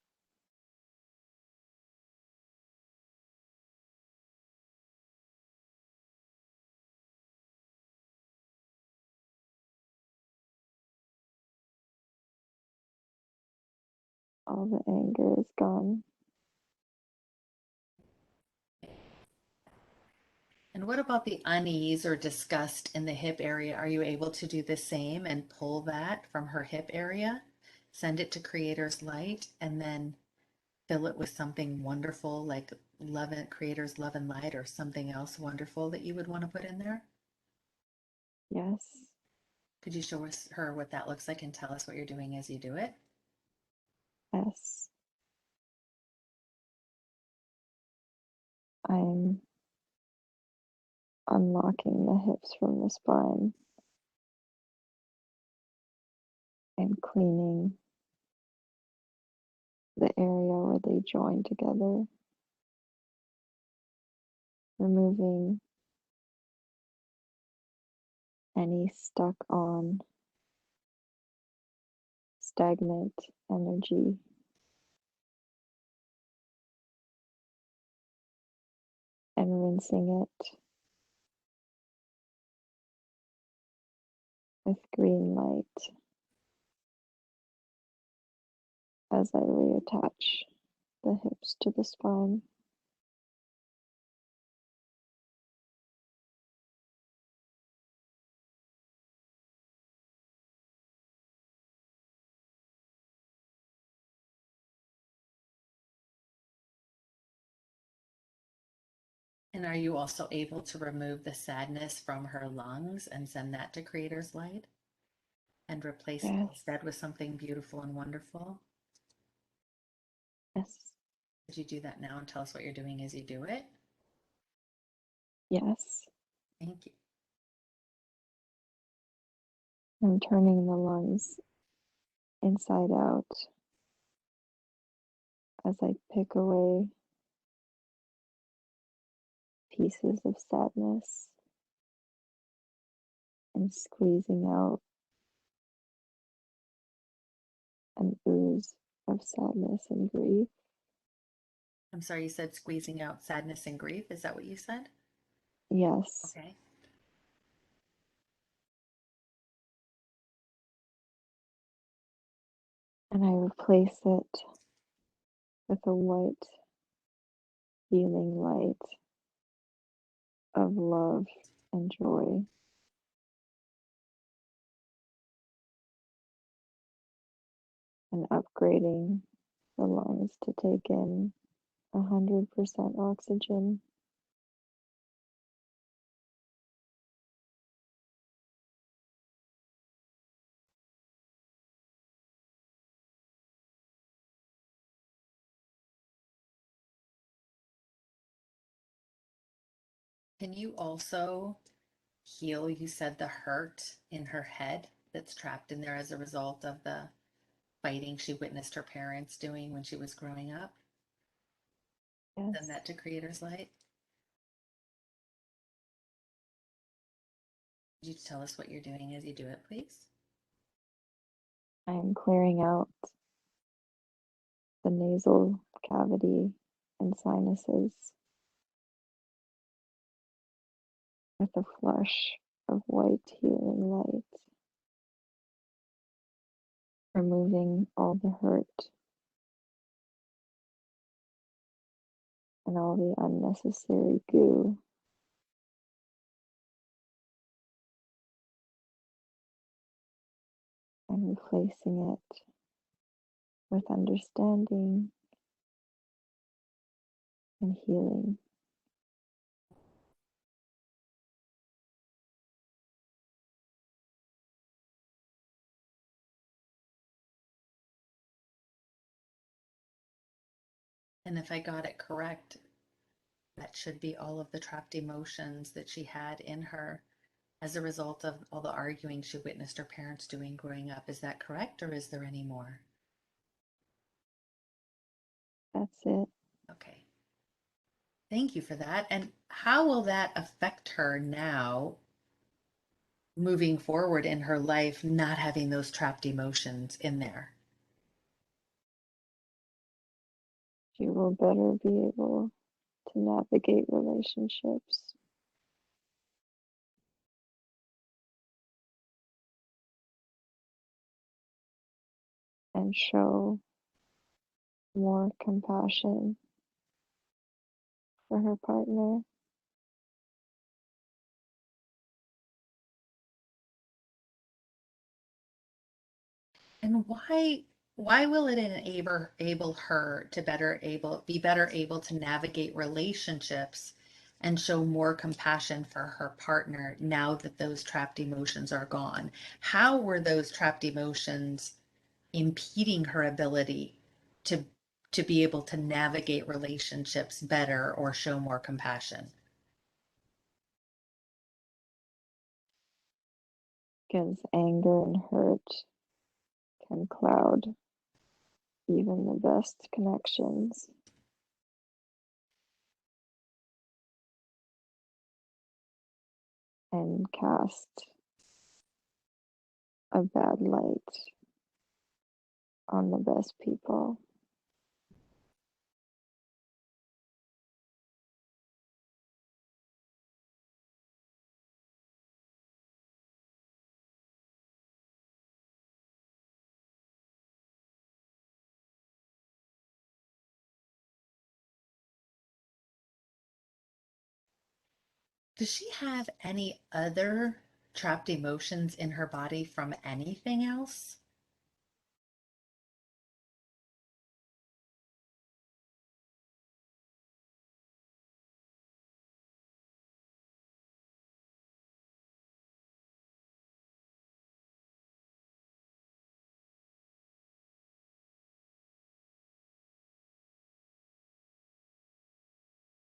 All the anger is gone. And what about the unease or disgust in the hip area? Are you able to do the same and pull that from her hip area, send it to Creator's light, and then fill it with something wonderful like love and Creator's love and light or something else wonderful that you would want to put in there? Yes. Could you show us her what that looks like and tell us what you're doing as you do it? Yes. I'm unlocking the hips from the spine and cleaning the area where they join together, removing any stuck on stagnant energy, and rinsing it with green light as I reattach the hips to the spine. And are you also able to remove the sadness from her lungs and send that to Creator's Light and replace it Yes, instead with something beautiful and wonderful? yes, Could you do that now and tell us what you're doing as you do it? yes. Thank you. I'm turning the lungs inside out as I pick away pieces of sadness and squeezing out an ooze of sadness and grief. I'm sorry, you said squeezing out sadness and grief. Is that what you said? Yes, Okay. and I replace it with a white healing light of love and joy, and upgrading the lungs to take in 100% oxygen. Can you also heal, you said, the hurt in her head that's trapped in there as a result of the fighting she witnessed her parents doing when she was growing up? Send Yes, that to Creator's Light. Could you tell us what you're doing as you do it, please? I am clearing out the nasal cavity and sinuses with a flush of white healing light, removing all the hurt and all the unnecessary goo, and replacing it with understanding and healing. And if I got it correct, that should be all of the trapped emotions that she had in her as a result of all the arguing she witnessed her parents doing growing up. Is that correct, or is there any more? That's it. Okay. Thank you for that. And how will that affect her now moving forward in her life, not having those trapped emotions in there? She will better be able to navigate relationships and show more compassion for her partner. And why will it enable her to better able to navigate relationships and show more compassion for her partner now that those trapped emotions are gone? How were those trapped emotions impeding her ability to be able to navigate relationships better or show more compassion? Because anger and hurt can cloud even the best connections and cast a bad light on the best people. Does she have any other trapped emotions in her body from anything else?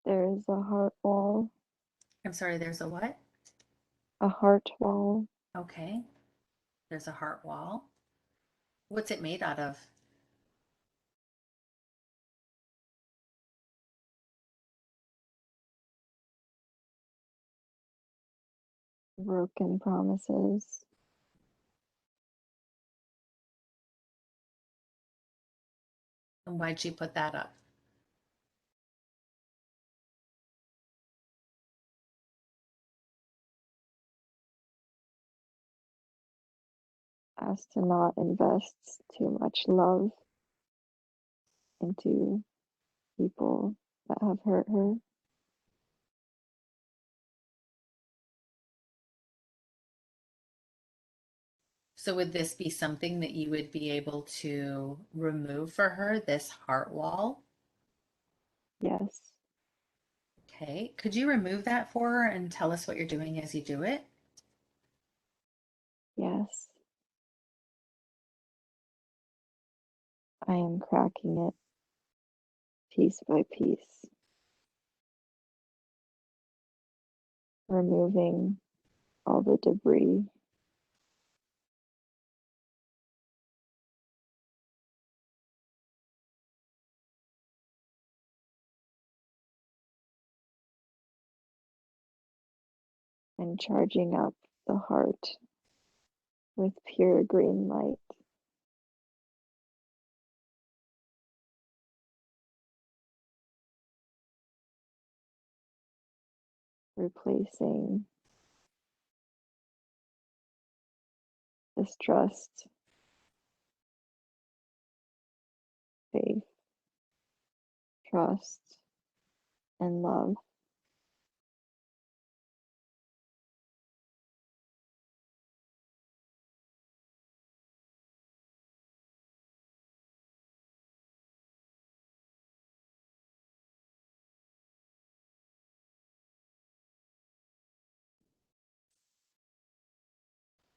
There is a heart wall, I'm sorry, there's a what? a heart wall, Okay, there's a heart wall. What's it made out of? broken promises, And why'd she put that up? as to not invest too much love into people that have hurt her. So would this be something that you would be able to remove for her, this heart wall? Yes, Okay, could you remove that for her and tell us what you're doing as you do it? yes, I am cracking it piece by piece, removing all the debris, and charging up the heart with pure green light, replacing distrust, faith, trust, and love.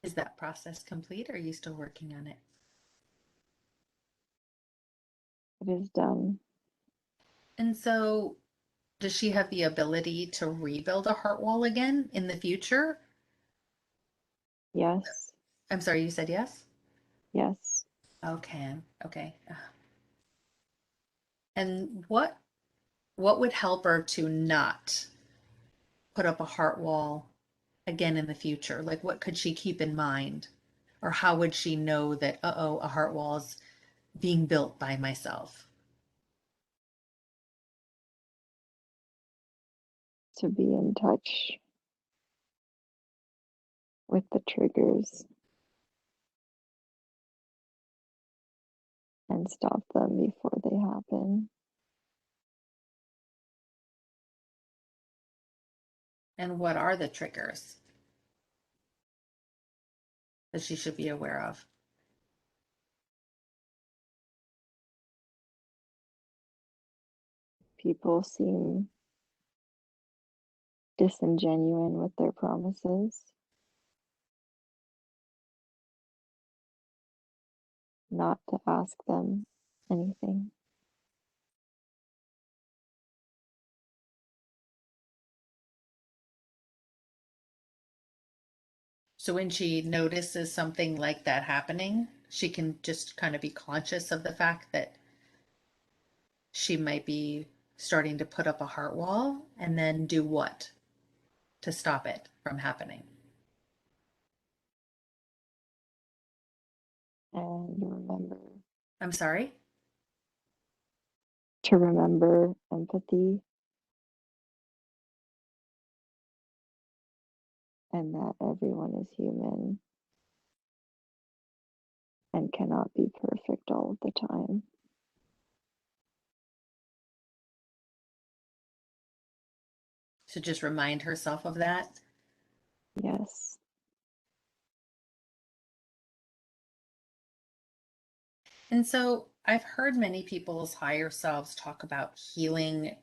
Is that process complete or are you still working on it? It is done. And so does she have the ability to rebuild a heart wall again in the future? Yes, I'm sorry, you said yes? yes, Okay, okay. And what would help her to not put up a heart wall again in the future? Like what could she keep in mind? Or how would she know that, uh-oh, a heart wall is being built by myself? to be in touch with the triggers and stop them before they happen. And what are the triggers that she should be aware of? People seem disingenuous with their promises, not to ask them anything. So when she notices something like that happening, she can just kind of be conscious of the fact that she might be starting to put up a heart wall and then do what to stop it from happening? And remember I'm sorry? to remember empathy and that everyone is human and cannot be perfect all of the time. To just remind herself of that. Yes. And so I've heard many people's higher selves talk about healing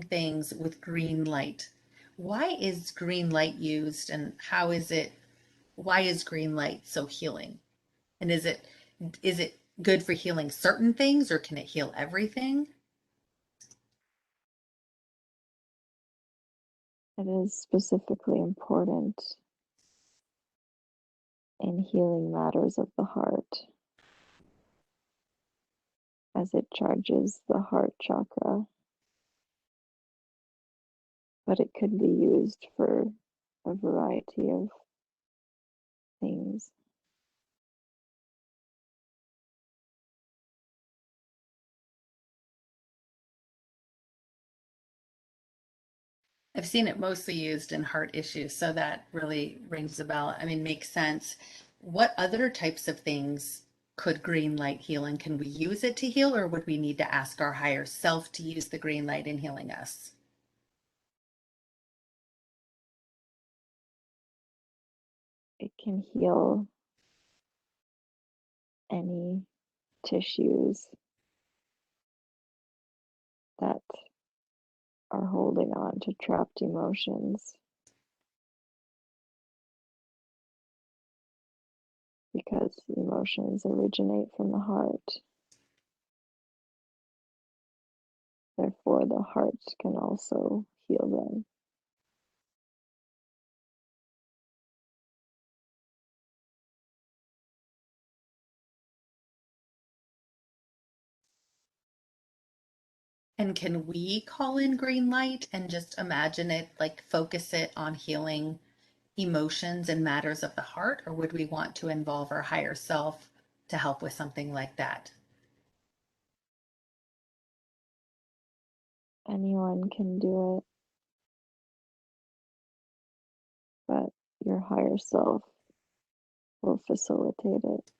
things with green light. Why is green light used and why is green light so healing? And is it good for healing certain things or can it heal everything? It is specifically important in healing matters of the heart, as it charges the heart chakra, but it could be used for a variety of things. I've seen it mostly used in heart issues, so that really rings a bell. I mean, makes sense. What other types of things could green light heal, and can we use it to heal, or would we need to ask our higher self to use the green light in healing us? It can heal any tissues that are holding on to trapped emotions, because emotions originate from the heart. Therefore, the heart can also heal them. And can we call in green light and just imagine it, like focus it on healing emotions and matters of the heart, or would we want to involve our higher self to help with something like that? Anyone can do it, but your higher self will facilitate it.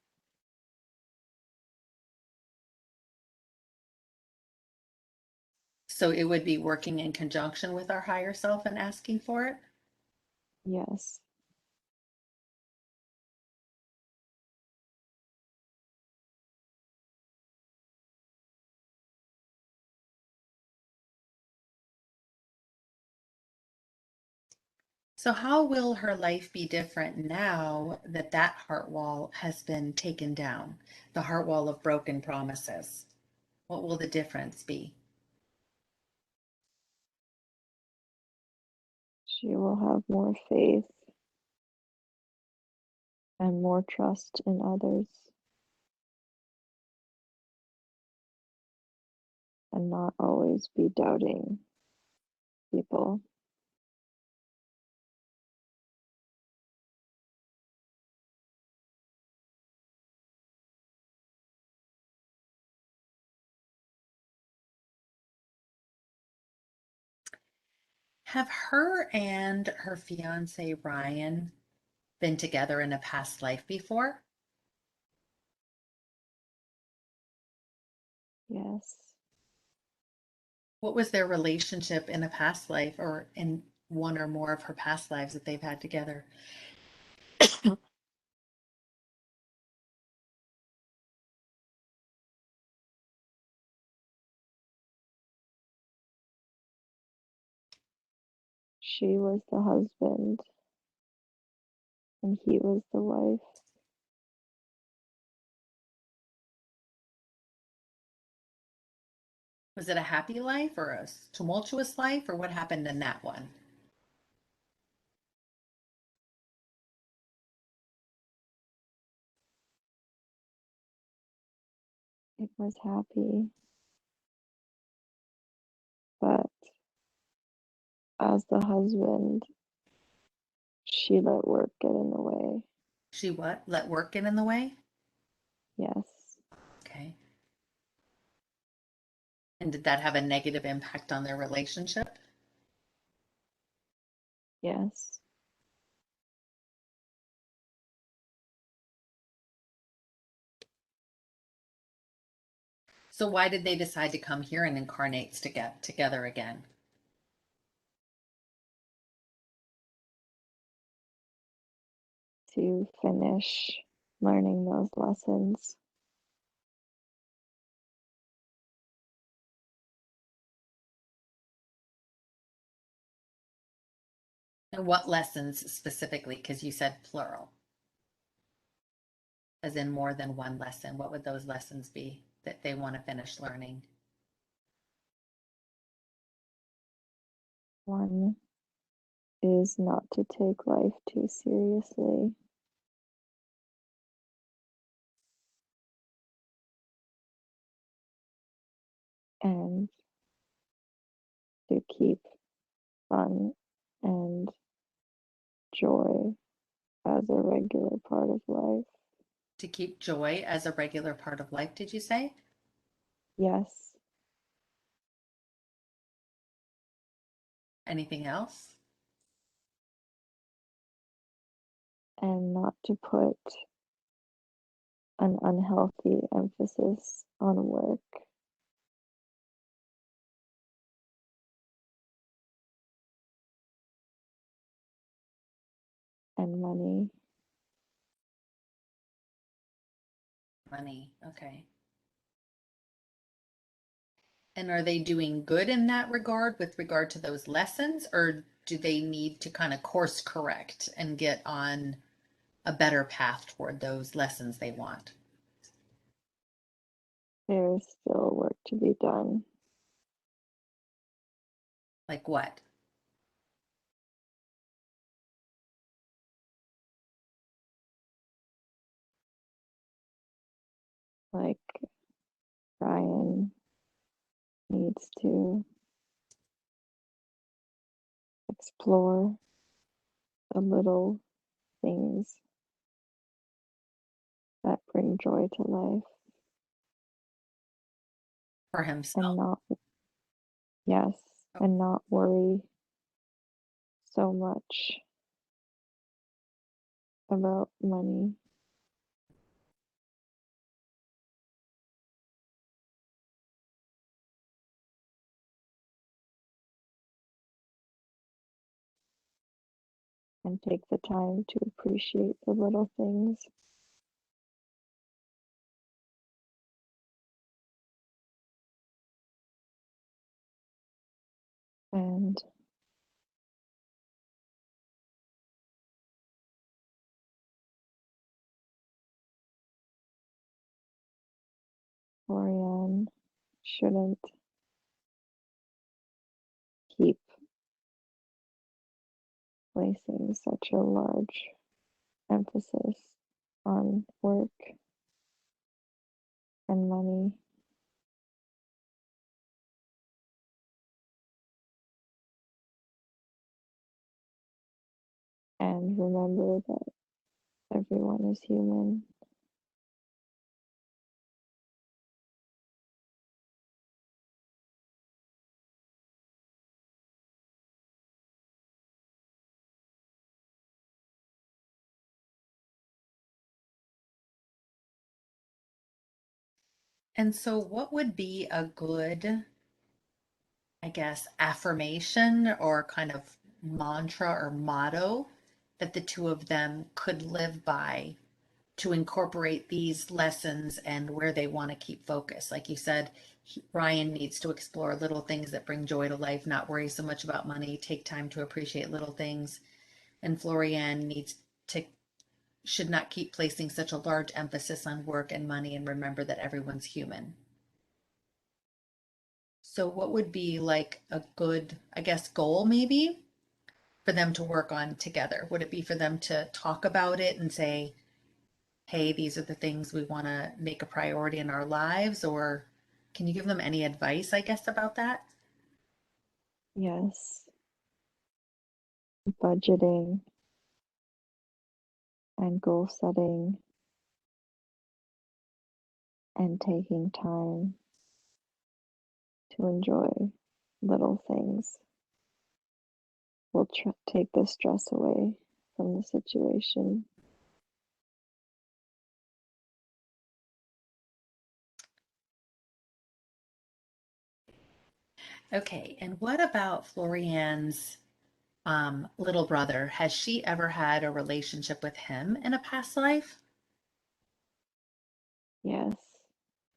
So it would be working in conjunction with our higher self and asking for it. Yes. So how will her life be different now that that heart wall has been taken down? The heart wall of broken promises. What will the difference be? She will have more faith and more trust in others, and not always be doubting people. Have her and her fiance Ryan been together in a past life before? Yes. What was their relationship in a past life or in one or more of her past lives that they've had together? She was the husband and he was the wife. Was it a happy life or a tumultuous life, or what happened in that one? It was happy, but as the husband, she let work get in the way. She what? Let work get in the way? Yes. Okay. And did that have a negative impact on their relationship? Yes. So why did they decide to come here and incarnate to get together again? to finish learning those lessons. And what lessons specifically? Because you said plural, as in more than one lesson. What would those lessons be that they want to finish learning? One is not to take life too seriously, and to keep fun and joy as a regular part of life. To keep joy as a regular part of life, did you say? Yes, Anything else? and not to put an unhealthy emphasis on work and money. Money. Okay. And are they doing good in that regard with regard to those lessons, or do they need to kind of course correct and get on a better path toward those lessons they want? There's still work to be done, Like what? like Brian needs to explore the little things that bring joy to life For and himself? not, yes, and not worry so much about money and take the time to appreciate the little things. And Florian shouldn't keep placing such a large emphasis on work and money, and remember that everyone is human. And so, what would be a good, I guess, affirmation or kind of mantra or motto that the two of them could live by to incorporate these lessons and where they want to keep focus? Like you said, Ryan needs to explore little things that bring joy to life, not worry so much about money, take time to appreciate little things. And Florian needs to should not keep placing such a large emphasis on work and money and remember that everyone's human. So what would be like a good, I guess, goal maybe for them to work on together? Would it be for them to talk about it and say, hey, these are the things we want to make a priority in our lives? Or can you give them any advice, I guess, about that? Yes, budgeting and goal setting and taking time to enjoy little things will take the stress away from the situation. Okay, and what about Florian's? little brother, has she ever had a relationship with him in a past life? Yes,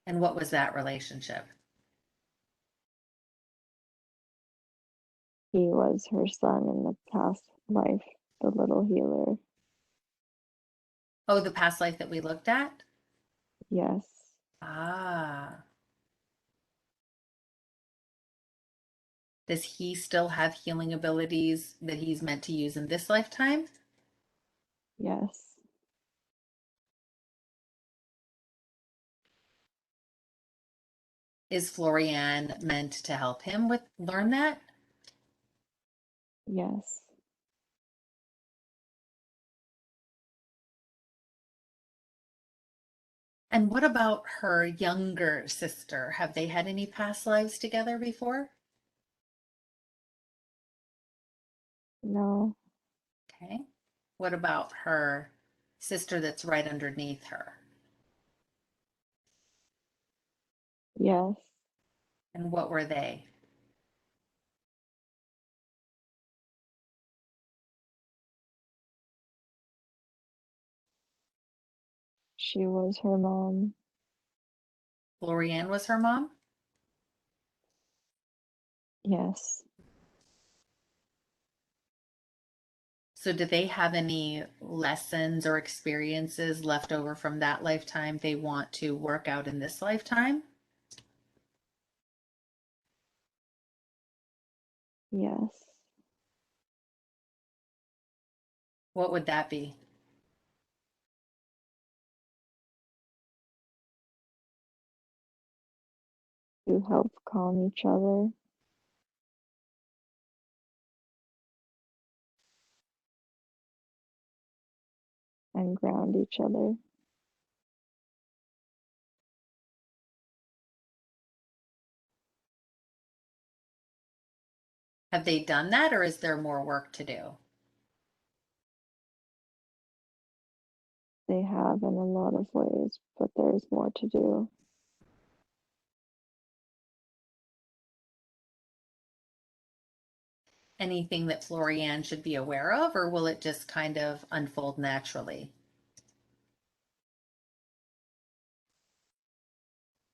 And what was that relationship? he was her son in the past life, the little healer. Oh, the past life that we looked at? Yes, Ah, does he still have healing abilities that he's meant to use in this lifetime? yes, Is Florian meant to help him with learn that? yes. And what about her younger sister? Have they had any past lives together before? No, Okay. What about her sister that's right underneath her? yes. And what were they? She was her mom. Florian was her mom? Yes, So did they have any lessons or experiences left over from that lifetime they want to work out in this lifetime? yes. What would that be? To help calm each other and ground each other. Have they done that or is there more work to do? They have in a lot of ways, but there's more to do. Anything that Florian should be aware of, or will it just kind of unfold naturally?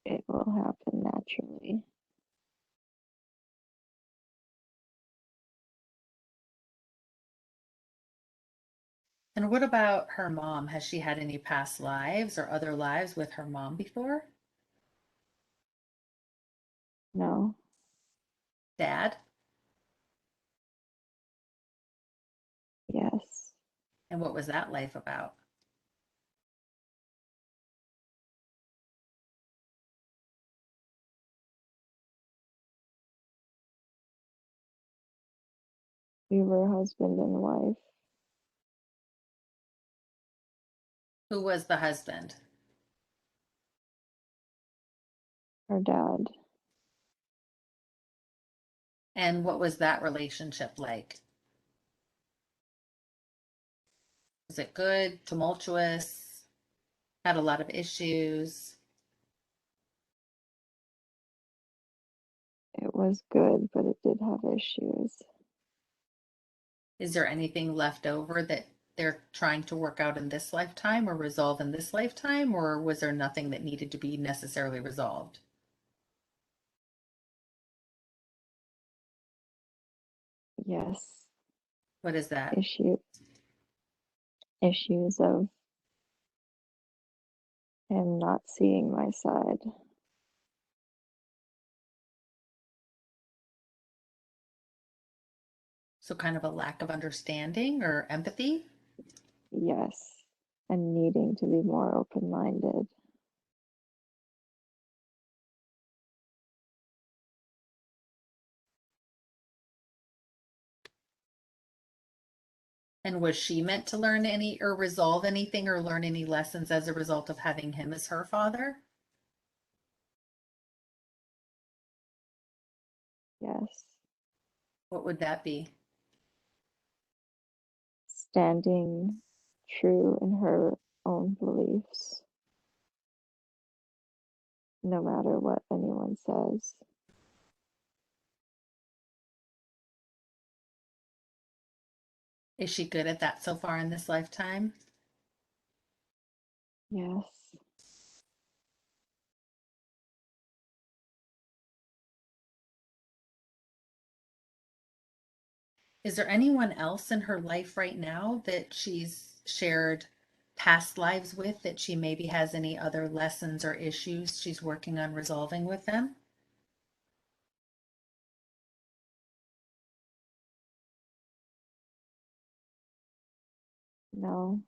It will happen naturally. And what about her mom? Has she had any past lives or other lives with her mom before? No, Dad? yes. And what was that life about? We were husband and wife. Who was the husband? Her dad. And what was that relationship like? Was it good, tumultuous, had a lot of issues? It was good, but it did have issues. Is there anything left over that they're trying to work out in this lifetime or resolve in this lifetime, or was there nothing that needed to be necessarily resolved? Yes, What is that? issue issues of him not seeing my side. So, kind of a lack of understanding or empathy? Yes, and needing to be more open-minded. And was she meant to learn any or resolve anything or learn any lessons as a result of having him as her father? Yes, What would that be? standing true in her own beliefs, no matter what anyone says. Is she good at that so far in this lifetime? Yes. Is there anyone else in her life right now that she's shared past lives with that she maybe has any other lessons or issues she's working on resolving with them? No.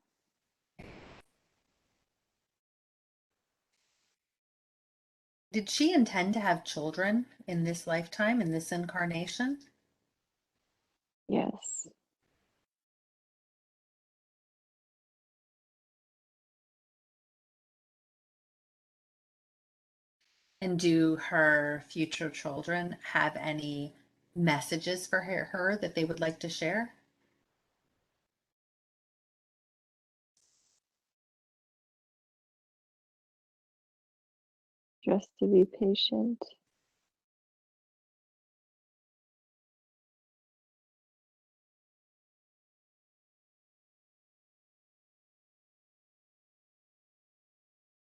Did she intend to have children in this lifetime, in this incarnation? Yes. And do her future children have any messages for her that they would like to share? Just to be patient.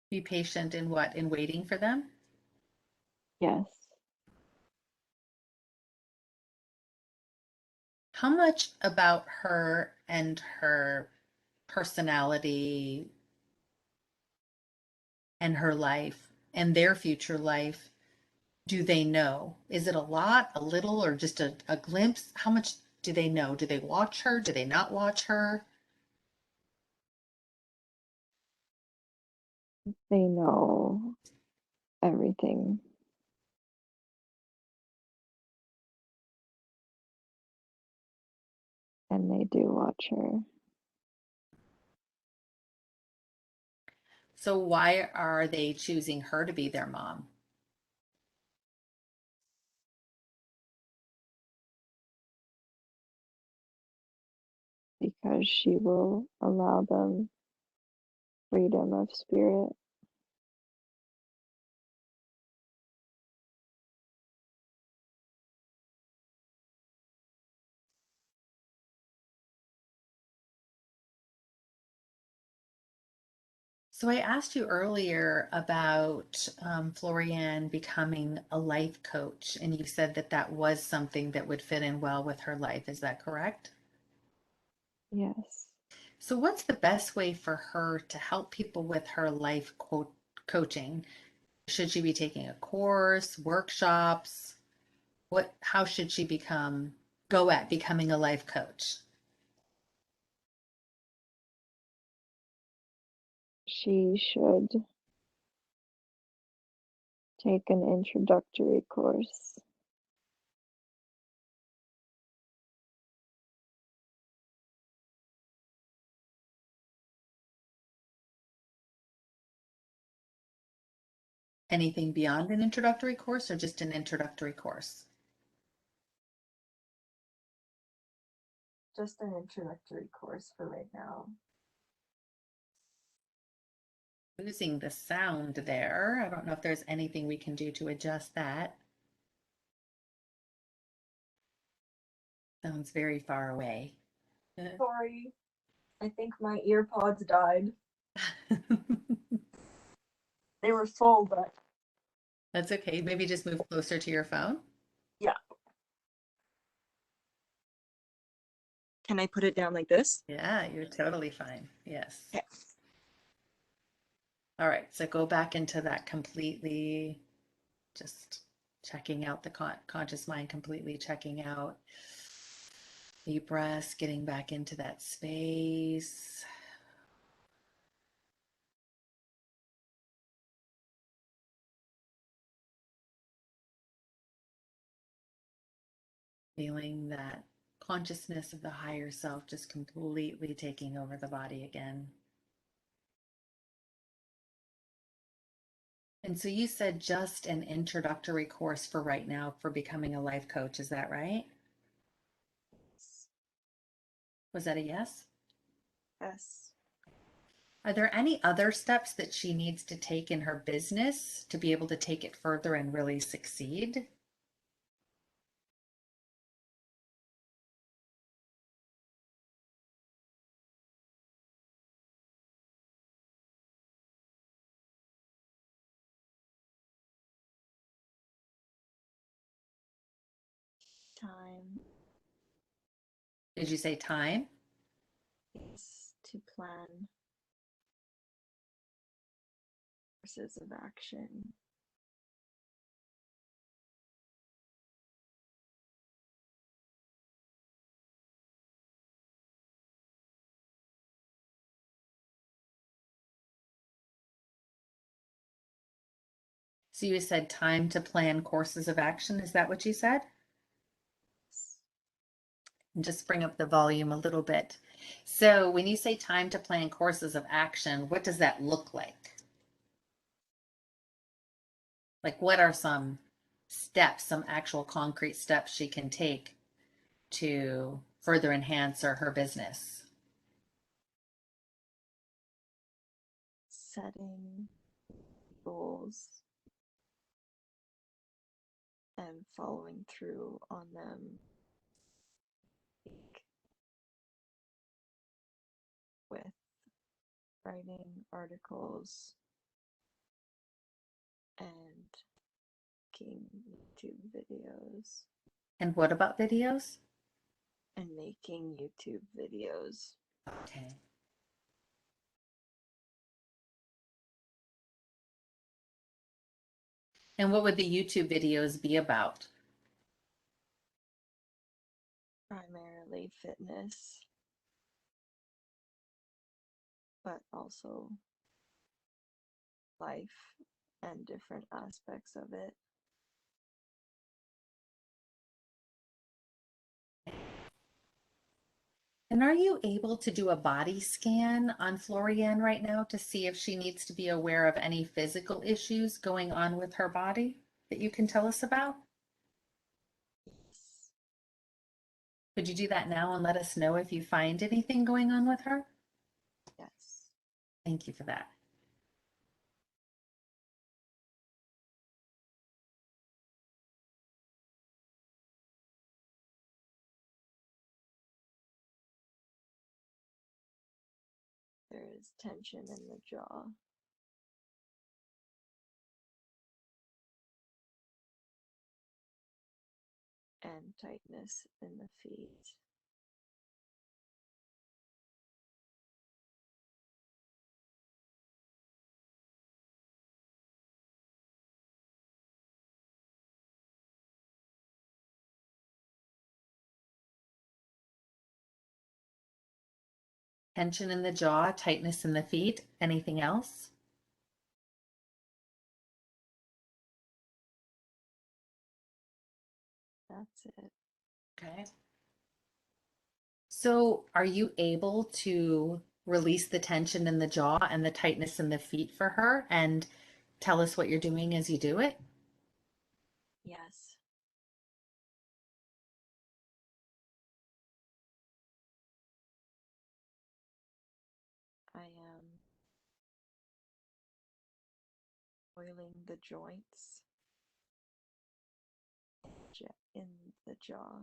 Be patient in what? In waiting for them? Yes. How much about her and her personality and her life and their future life do they know? Is it a lot, a little, or just a glimpse? How much do they know? Do they watch her? Do they not watch her? They know everything and they do watch her So why are they choosing her to be their mom? because she will allow them freedom of spirit. So I asked you earlier about Florian becoming a life coach, and you said that that was something that would fit in well with her life. Is that correct? Yes. So what's the best way for her to help people with her life coaching? Should she be taking a course, workshops? How should she go at becoming a life coach? She should take an introductory course. Anything beyond an introductory course or just an introductory course? Just an introductory course for right now. Losing the sound there. I don't know if there's anything we can do to adjust that. Sounds very far away. Sorry, I think my earpods died. They were full, but That's okay. Maybe just move closer to your phone. yeah. Can I put it down like this? Yeah, you're totally fine. Yes. Okay. All right. So go back into that completely, just checking out the conscious mind, completely checking out. Deep breaths, getting back into that space. Feeling that consciousness of the higher self just completely taking over the body again. And so you said just an introductory course for right now for becoming a life coach. Is that right? Was that a yes? Yes. Are there any other steps that she needs to take in her business to be able to take it further and really succeed? Time Did you say time? is to plan courses of action. So you said time to plan courses of action. Is that what you said? And just bring up the volume a little bit. So when you say time to plan courses of action, what does that look like? Like what are some steps, some actual concrete steps she can take to further enhance her business? Setting goals and following through on them with writing articles and making YouTube videos And what about videos? and making YouTube videos. Okay. And what would the YouTube videos be about? Primarily fitness, but also life and different aspects of it. And are you able to do a body scan on Florian right now to see if she needs to be aware of any physical issues going on with her body that you can tell us about? Yes. Could you do that now and let us know if you find anything going on with her? Yes. Thank you for that. There is tension in the jaw and tightness in the feet. Tension in the jaw, tightness in the feet. Anything else? That's it. Okay. So are you able to release the tension in the jaw and the tightness in the feet for her and tell us what you're doing as you do it? Yes. I am oiling the joints in the jaw,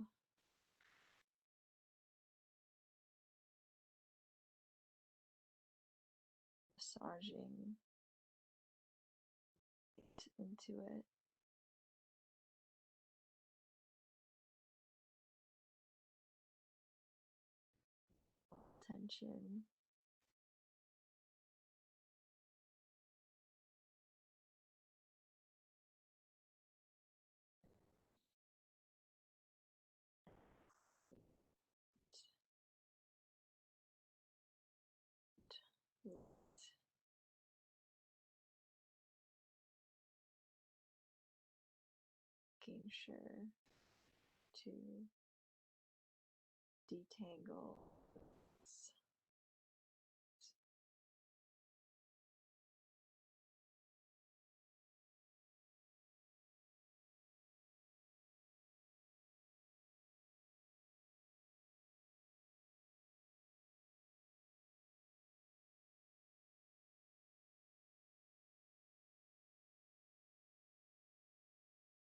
massaging into it, tension, making sure to detangle.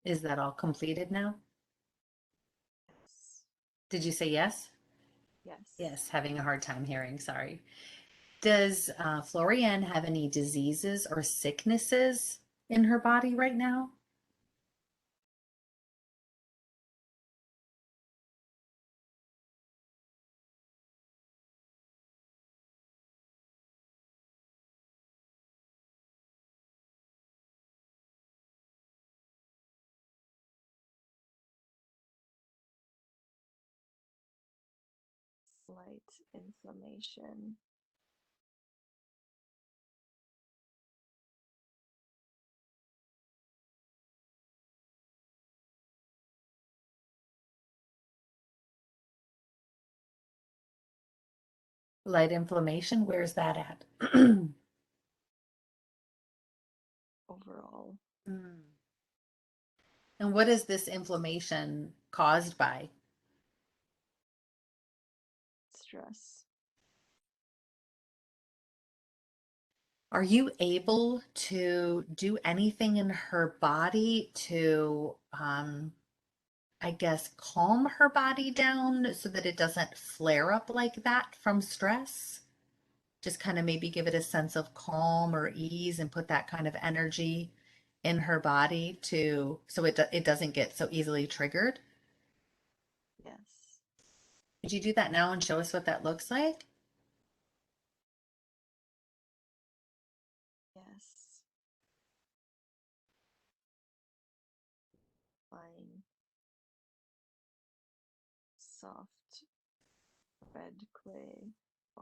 Is that all completed now? Yes. Did you say yes? Yes. Yes, having a hard time hearing, sorry. Does Florian have any diseases or sicknesses in her body right now? light inflammation. Light inflammation, where's that at? Overall Mm. And what is this inflammation caused by? stress. Are you able to do anything in her body to, I guess, calm her body down so that it doesn't flare up like that from stress? Just kind of maybe give it a sense of calm or ease and put that kind of energy in her body to so it doesn't get so easily triggered. Yes. Could you do that now and show us what that looks like? Yes. Fine. Soft red clay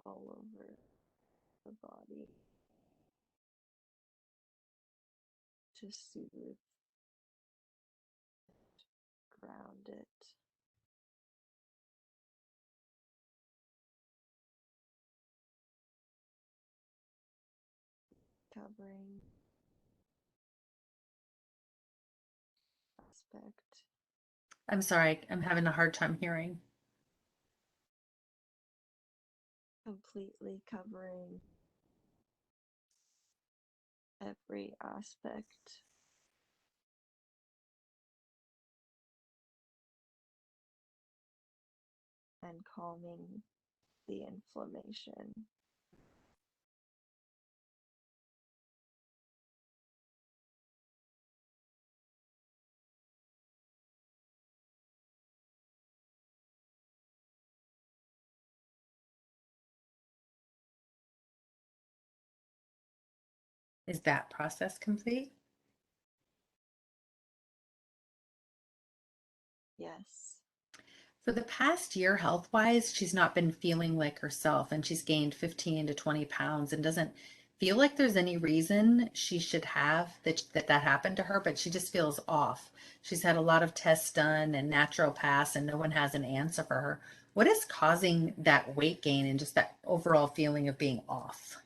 all over the body to soothe, ground it, covering aspect, I'm sorry, I'm having a hard time hearing. completely covering every aspect and calming the inflammation. Is that process complete? Yes. For the past year, health wise, she's not been feeling like herself and she's gained 15 to 20 pounds and doesn't feel like there's any reason she should have that happened to her, but she just feels off. She's had a lot of tests done and naturopaths, and no one has an answer for her. What is causing that weight gain and just that overall feeling of being off?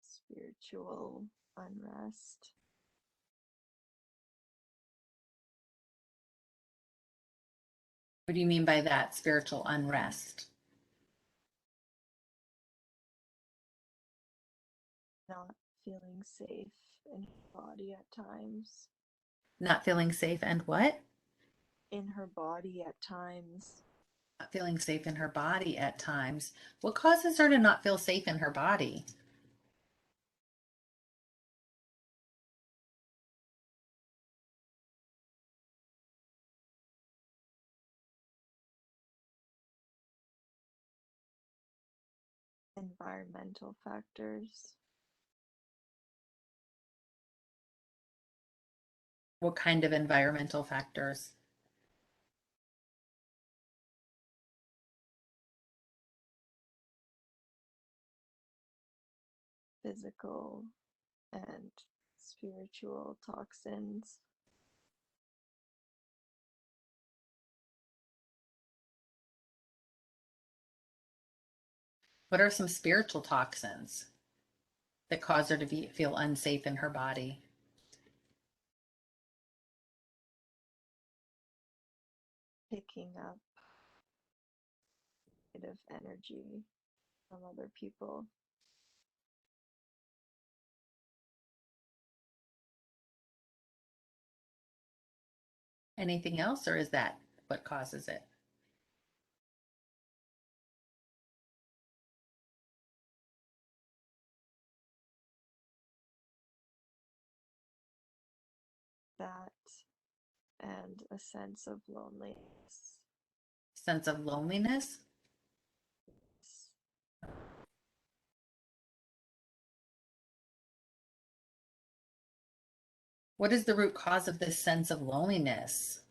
Spiritual unrest, What do you mean by that? Spiritual unrest? not feeling safe in her body at times. Not feeling safe and what? In her body at times. Not feeling safe in her body at times. What causes her to not feel safe in her body? Environmental factors, What kind of environmental factors? physical and spiritual toxins, What are some spiritual toxins that cause her to feel unsafe in her body? picking up negative energy from other people, Anything else, or is that what causes it? that, and a sense of loneliness. Sense of loneliness? What is the root cause of this sense of loneliness?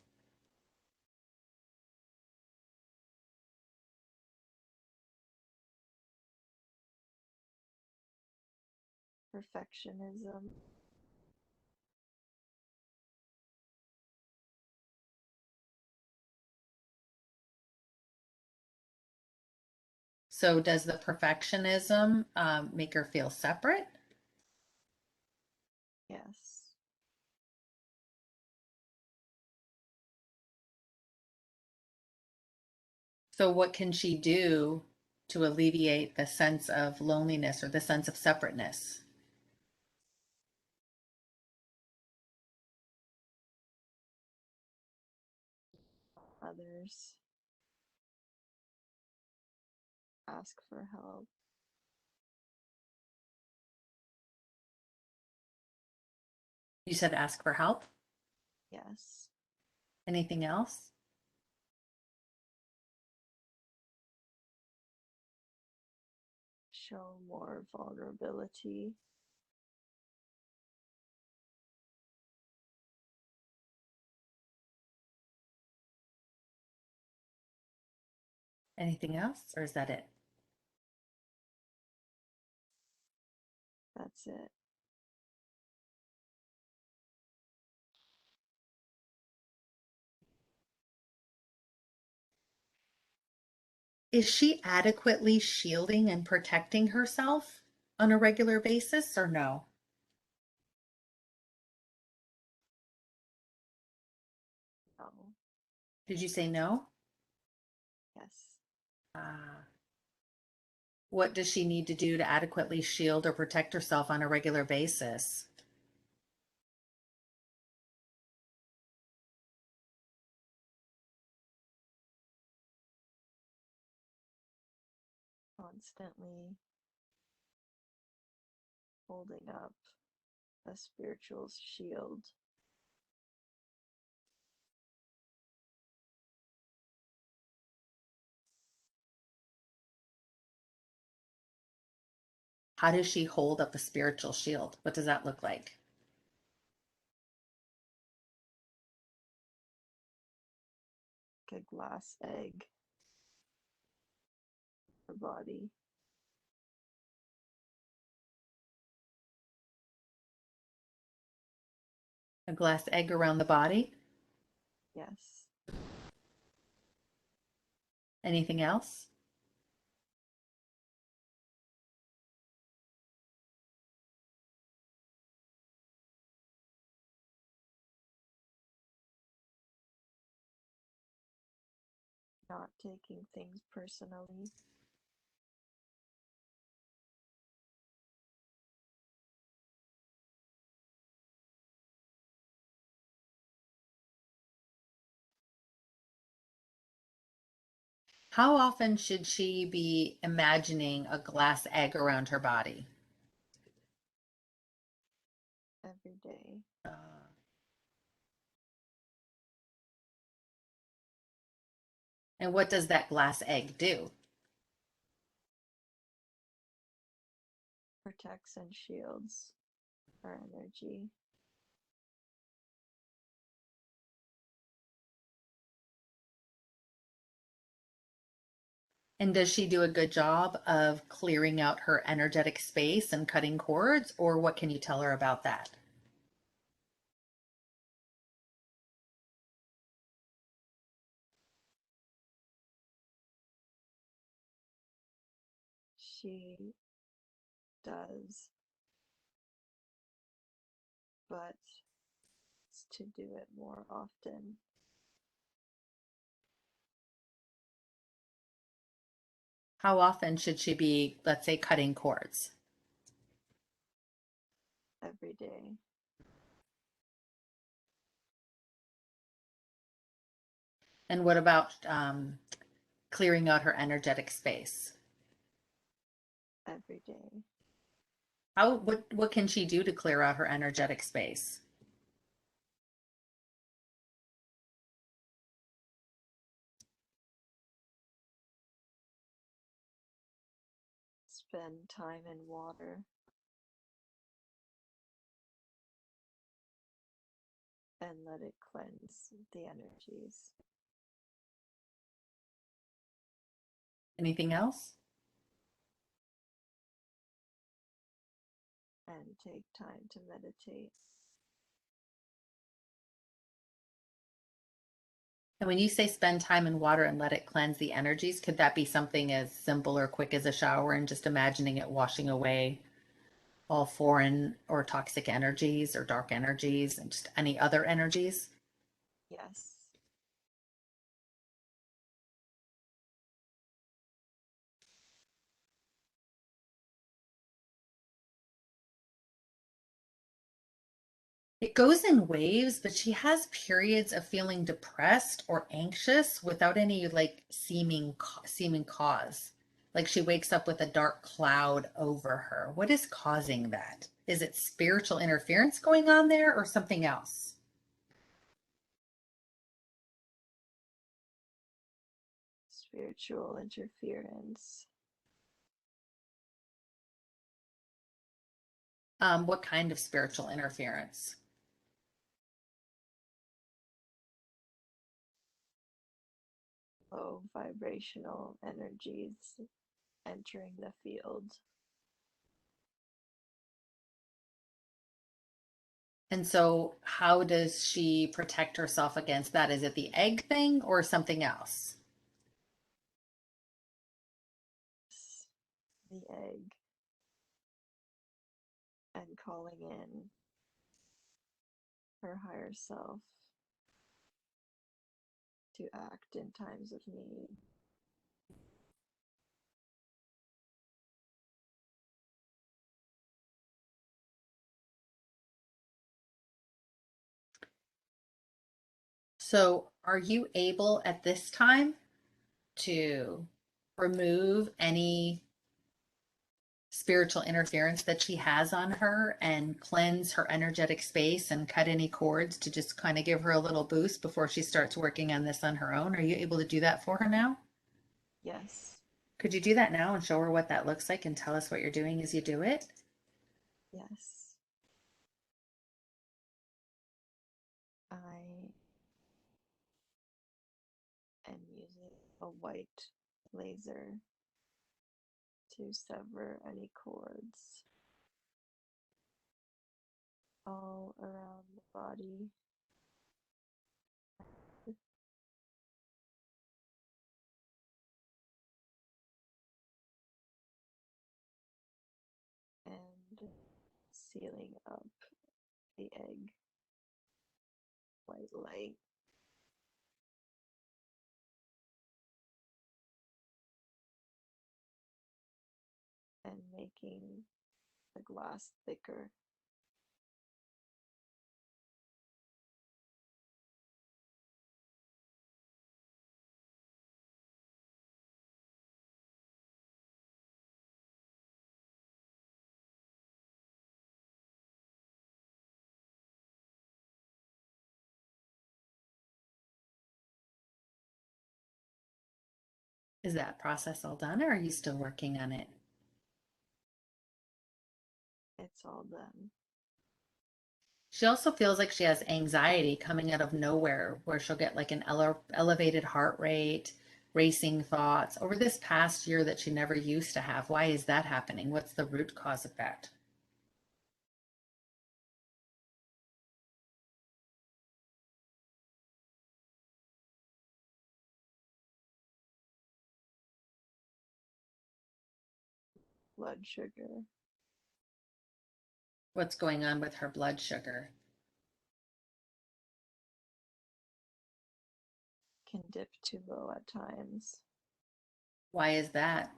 Perfectionism. So does the perfectionism make her feel separate? Yes. So what can she do to alleviate the sense of loneliness or the sense of separateness? Others. Ask for help. You said ask for help. Yes. Anything else? Show more vulnerability. Anything else? Or is that it? That's it. Is she adequately shielding and protecting herself on a regular basis or no? No. Did you say no? Yes. Uh, what does she need to do to adequately shield or protect herself on a regular basis? Constantly holding up a spiritual shield. How does she hold up a spiritual shield? What does that look like? Like a glass egg. Her body. A glass egg around the body? Yes. Anything else? Not taking things personally. How often should she be imagining a glass egg around her body? Every day. Uh, and what does that glass egg do? Protects and shields our energy. And does she do a good job of clearing out her energetic space and cutting cords, or what can you tell her about that? She does, but to do it more often. How often should she be, let's say, cutting cords? Every day. And what about clearing out her energetic space? Every day. What can she do to clear out her energetic space? Spend time in water. and let it cleanse the energies. Anything else? And take time to meditate. And when you say spend time in water and let it cleanse the energies, could that be something as simple or quick as a shower and just imagining it washing away all foreign or toxic energies or dark energies and just any other energies? Yes. It goes in waves, but she has periods of feeling depressed or anxious without any like seeming cause. Like she wakes up with a dark cloud over her. What is causing that? Is it spiritual interference going on there or something else? Spiritual interference. What kind of spiritual interference? Low vibrational energies entering the field. And so, how does she protect herself against that? Is it the egg thing or something else? The egg and calling in her higher self to act in times of need. So, are you able at this time to remove any spiritual interference that she has on her and cleanse her energetic space and cut any cords to just kind of give her a little boost before she starts working on this on her own? Are you able to do that for her now? Yes, Could you do that now and show her what that looks like and tell us what you're doing as you do it? yes. I am using a white laser to sever any cords all around the body and sealing up the egg white light and making the glass thicker. Is that process all done or are you still working on it? It's all done. She also feels like she has anxiety coming out of nowhere, where she'll get like an elevated heart rate, racing thoughts over this past year that she never used to have. Why is that happening? What's the root cause of that? Blood sugar What's going on with her blood sugar? can dip too low at times Why is that?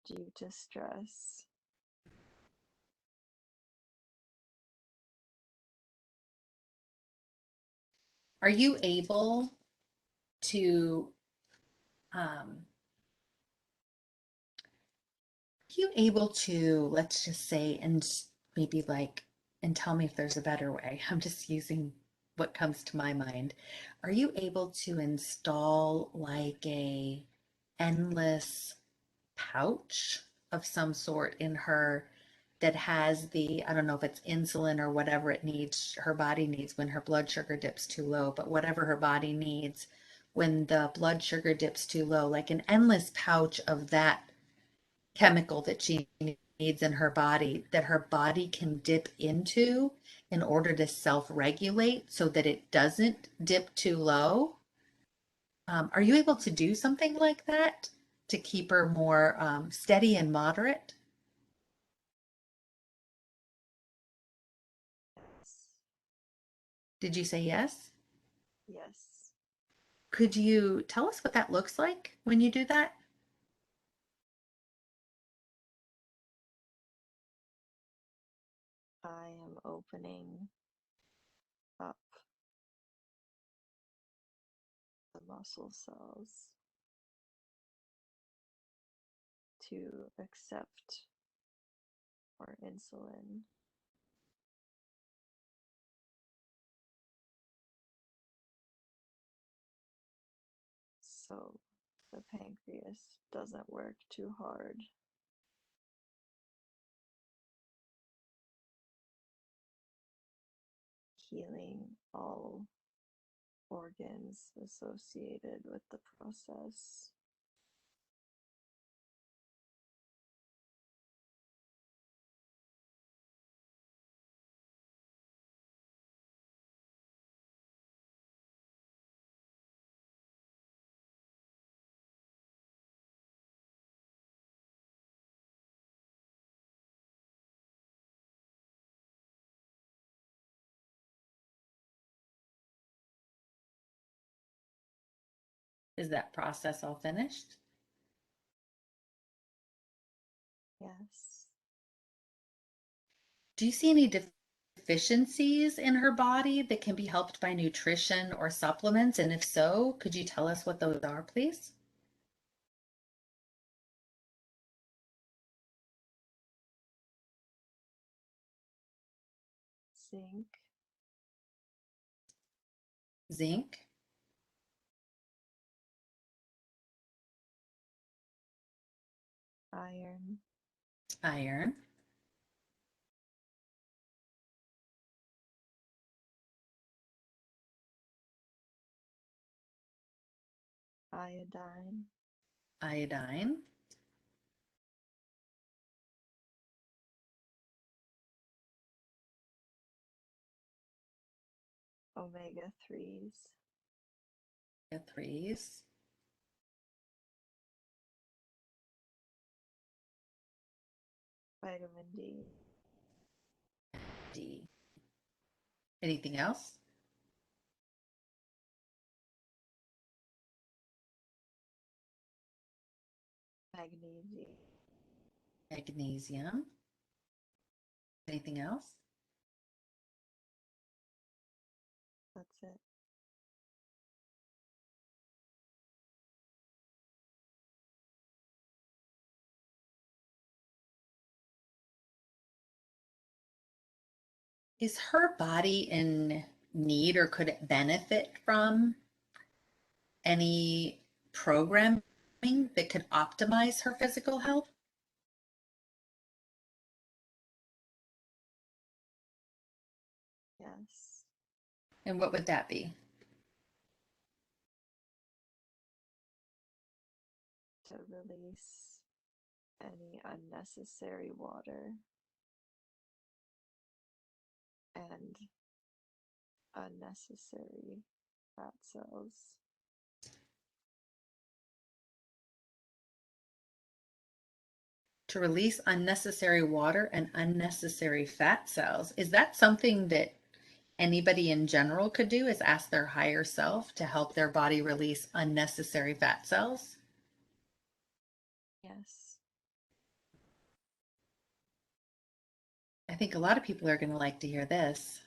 due to stress. Are you able to um, you able to, let's just say, and maybe like, and tell me if there's a better way. I'm just using what comes to my mind. Are you able to install like a endless pouch of some sort in her that has the, I don't know if it's insulin or whatever it needs, her body needs when her blood sugar dips too low, but whatever her body needs when the blood sugar dips too low, like an endless pouch of that chemical that she needs in her body that her body can dip into in order to self-regulate so that it doesn't dip too low. Are you able to do something like that to keep her more steady and moderate? Yes. Did you say yes? Yes. Could you tell us what that looks like when you do that? I am opening up the muscle cells to accept more insulin. So the pancreas doesn't work too hard, healing all organs associated with the process. Is that process all finished? Yes. Do you see any deficiencies in her body that can be helped by nutrition or supplements? And if so, could you tell us what those are, please? Zinc, Zinc, iron, iron, iodine, iodine, omega 3s, threes, vitamin D, D. Anything else? magnesium. Magnesium. Anything else? That's it. Is her body in need or could it benefit from any programming that could optimize her physical health? Yes. And what would that be? To release any unnecessary water and unnecessary fat cells. To release unnecessary water and unnecessary fat cells. Is that something that anybody in general could do, is ask their higher self to help their body release unnecessary fat cells? Yes. I think a lot of people are going to like to hear this.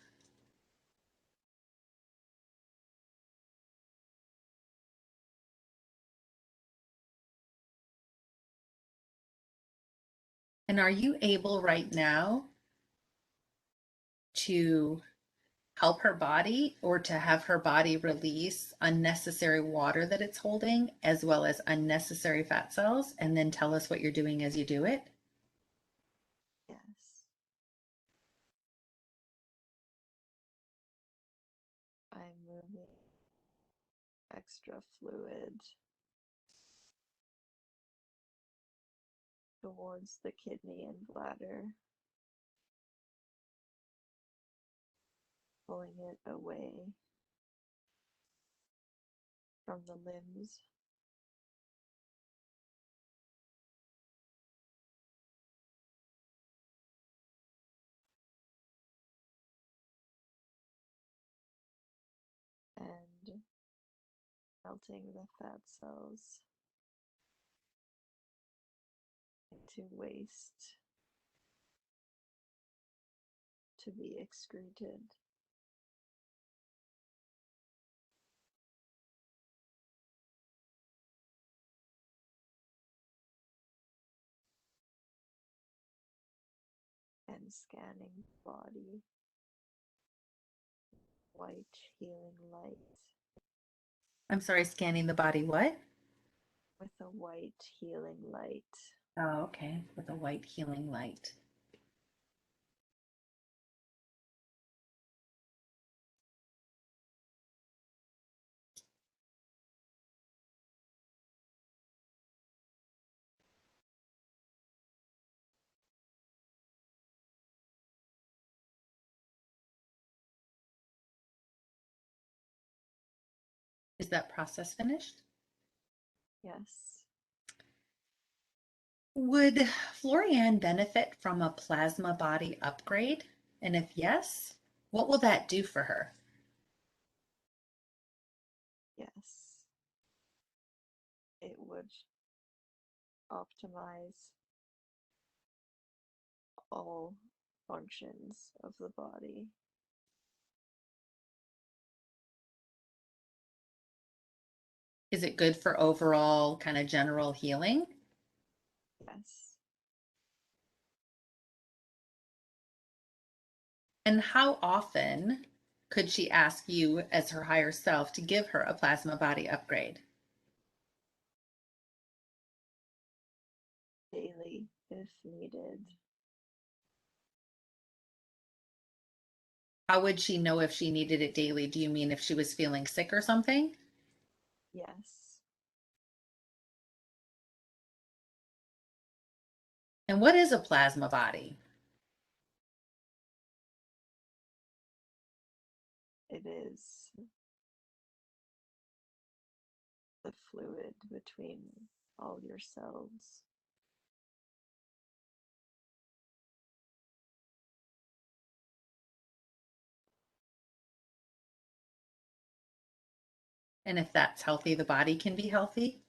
And are you able right now to help her body or to have her body release unnecessary water that it's holding as well as unnecessary fat cells and then tell us what you're doing as you do it? Yes. extra fluid towards the kidney and bladder, pulling it away from the limbs and melting the fat cells into waste to be excreted. And scanning the body, white healing light I'm sorry, scanning the body, what? with a white healing light. Oh, okay, with a white healing light. Is that process finished? Yes, Would Florian benefit from a plasma body upgrade? And if yes, what will that do for her? yes, it would optimize all functions of the body. Is it good for overall kind of general healing? Yes, And how often could she ask you as her higher self to give her a plasma body upgrade? daily if needed. How would she know if she needed it daily? Do you mean if she was feeling sick or something? Yes, And what is a plasma body? it is the fluid between all your cells. And if that's healthy, the body can be healthy?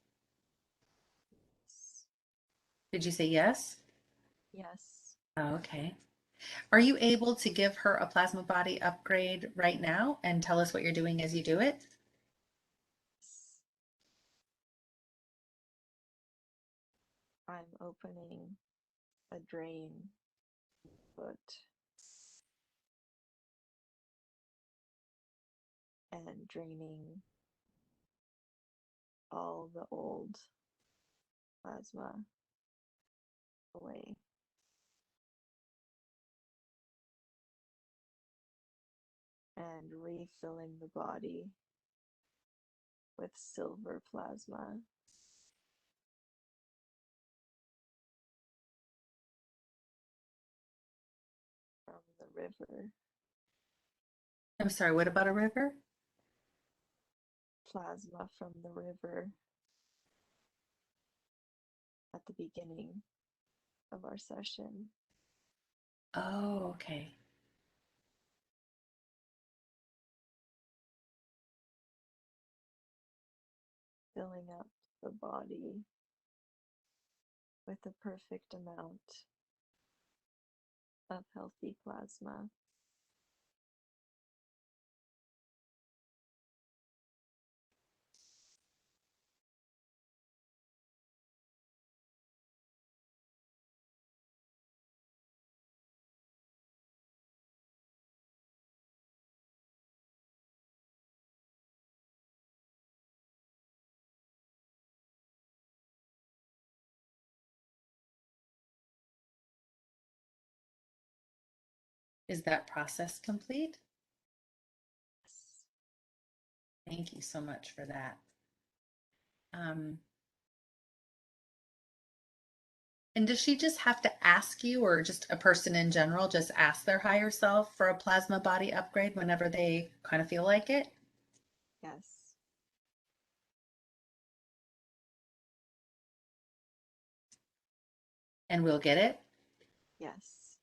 Did you say yes? Yes, Oh, okay. Are you able to give her a plasma body upgrade right now and tell us what you're doing as you do it? I'm opening a drain foot and draining all the old plasma away and refilling the body with silver plasma from the river, I'm sorry, what about a river? plasma from the river at the beginning of our session, Oh, okay. filling up the body with a perfect amount of healthy plasma. Is that process complete? Yes. Thank Thank you so much for that. Um, and does she just have to ask you, or just a person in general, just ask their higher self for a plasma body upgrade whenever they kind of feel like it? Yes. And we'll get it? Yes.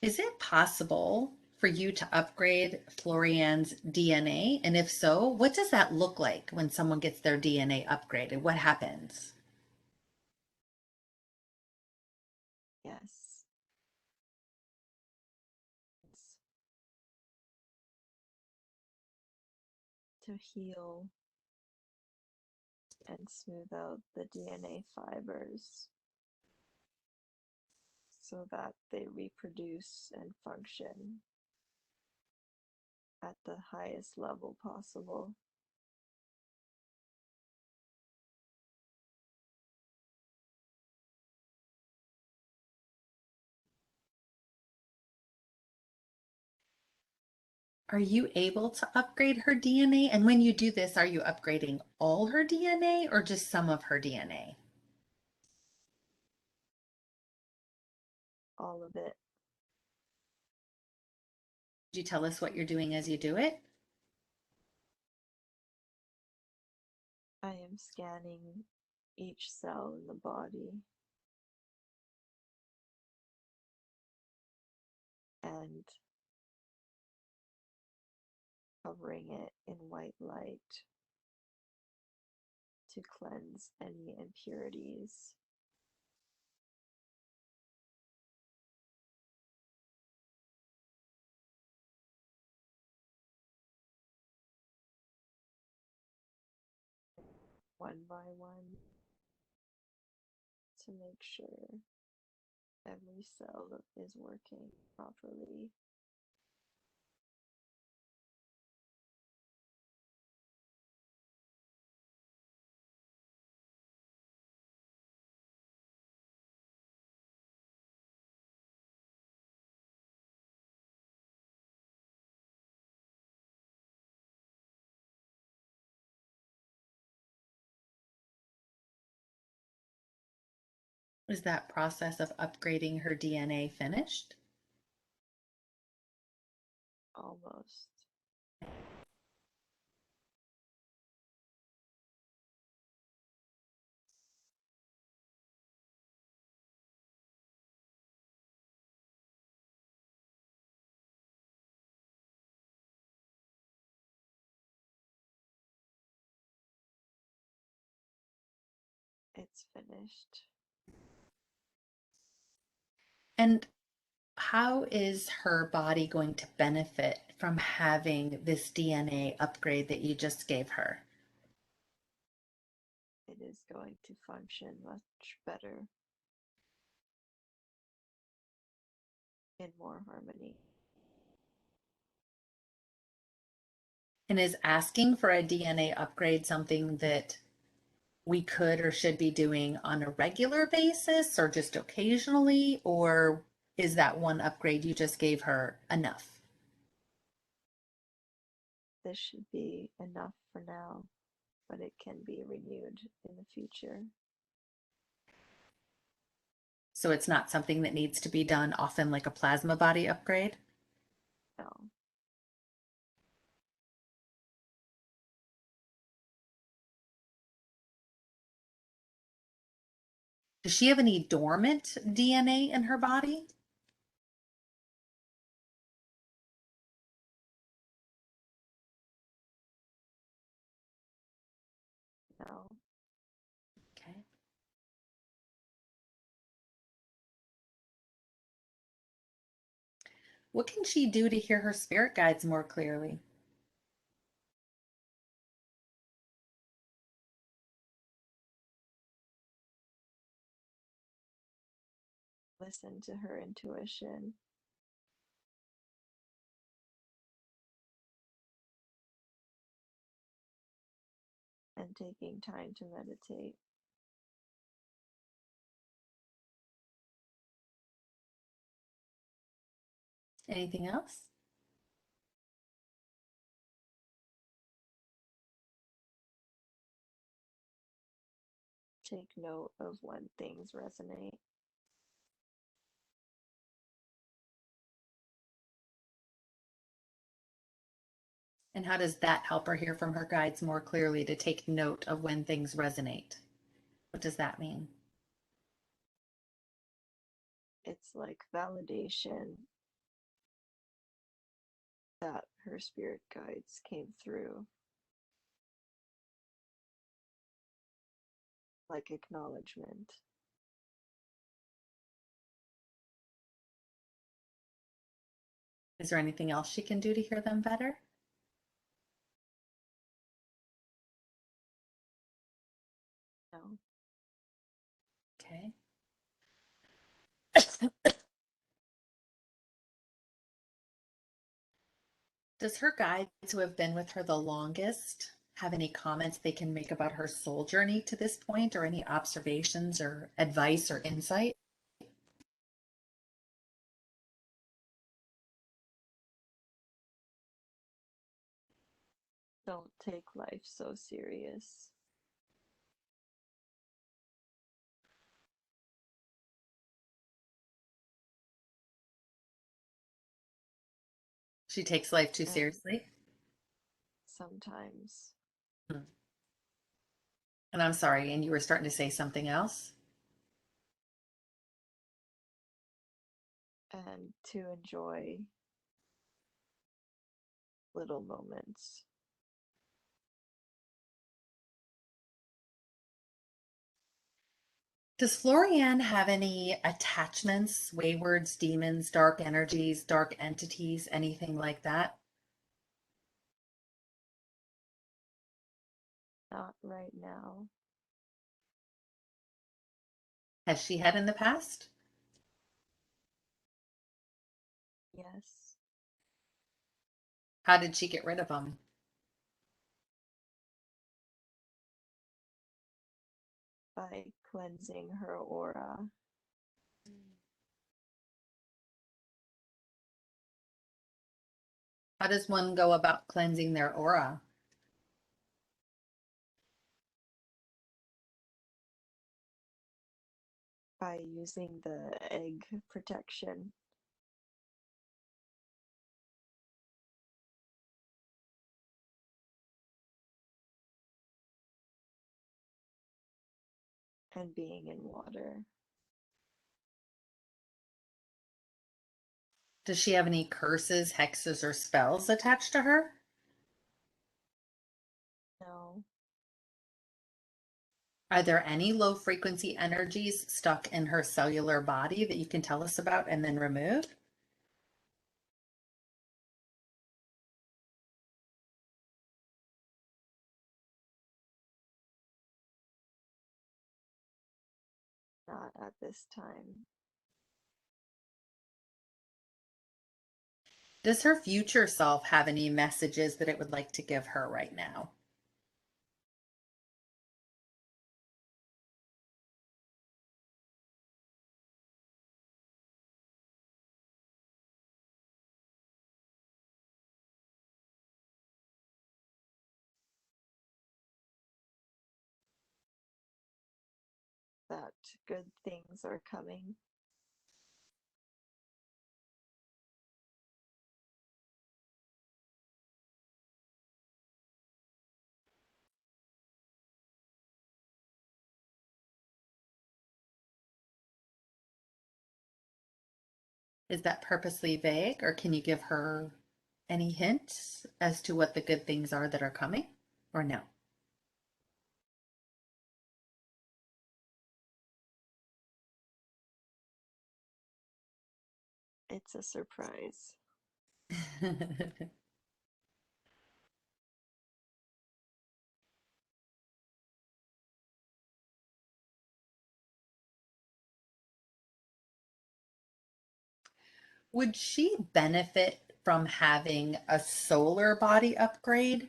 Is it possible for you to upgrade Florian's DNA? And if so, what does that look like when someone gets their DNA upgraded? What happens? Yes. It's to heal and smooth out the DNA fibers so that they reproduce and function at the highest level possible. Are you able to upgrade her DNA? And when you do this, are you upgrading all her DNA or just some of her DNA? All of it. Could you tell us what you're doing as you do it? I am scanning each cell in the body and covering it in white light to cleanse any impurities. One by one to make sure every cell is working properly. Is that process of upgrading her DNA finished? Almost. It's finished. And how is her body going to benefit from having this DNA upgrade that you just gave her? It is going to function much better in more harmony. And is asking for a DNA upgrade something that we could or should be doing on a regular basis or just occasionally? Or is that one upgrade you just gave her enough? This should be enough for now, but it can be renewed in the future. So it's not something that needs to be done often like a plasma body upgrade? No, Does she have any dormant DNA in her body? no. Okay. What can she do to hear her spirit guides more clearly? Listen to her intuition and taking time to meditate. Anything else? take note of when things resonate. And how does that help her hear from her guides more clearly to take note of when things resonate? What does that mean? It's like validation that her spirit guides came through, like acknowledgement. Is there anything else she can do to hear them better? No, Okay. Does her guides who have been with her the longest have any comments they can make about her soul journey to this point, or any observations or advice or insight? don't take life so serious. She takes life too And seriously. sometimes, Hmm. And I'm sorry, and you were starting to say something else? and to enjoy little moments. Does Florian have any attachments, waywards, demons, dark energies, dark entities, anything like that? Not right now. Has she had in the past? Yes, How did she get rid of them? by cleansing her aura, How does one go about cleansing their aura? by using the egg protection. And being in water. Does she have any curses, hexes, or spells attached to her? No, Are there any low frequency energies stuck in her cellular body that you can tell us about and then remove? not at this time. Does her future self have any messages that it would like to give her right now? That good things are coming. Is that purposely vague, or can you give her any hints as to what the good things are that are coming, or no? It's a surprise. Would she benefit from having a solar body upgrade?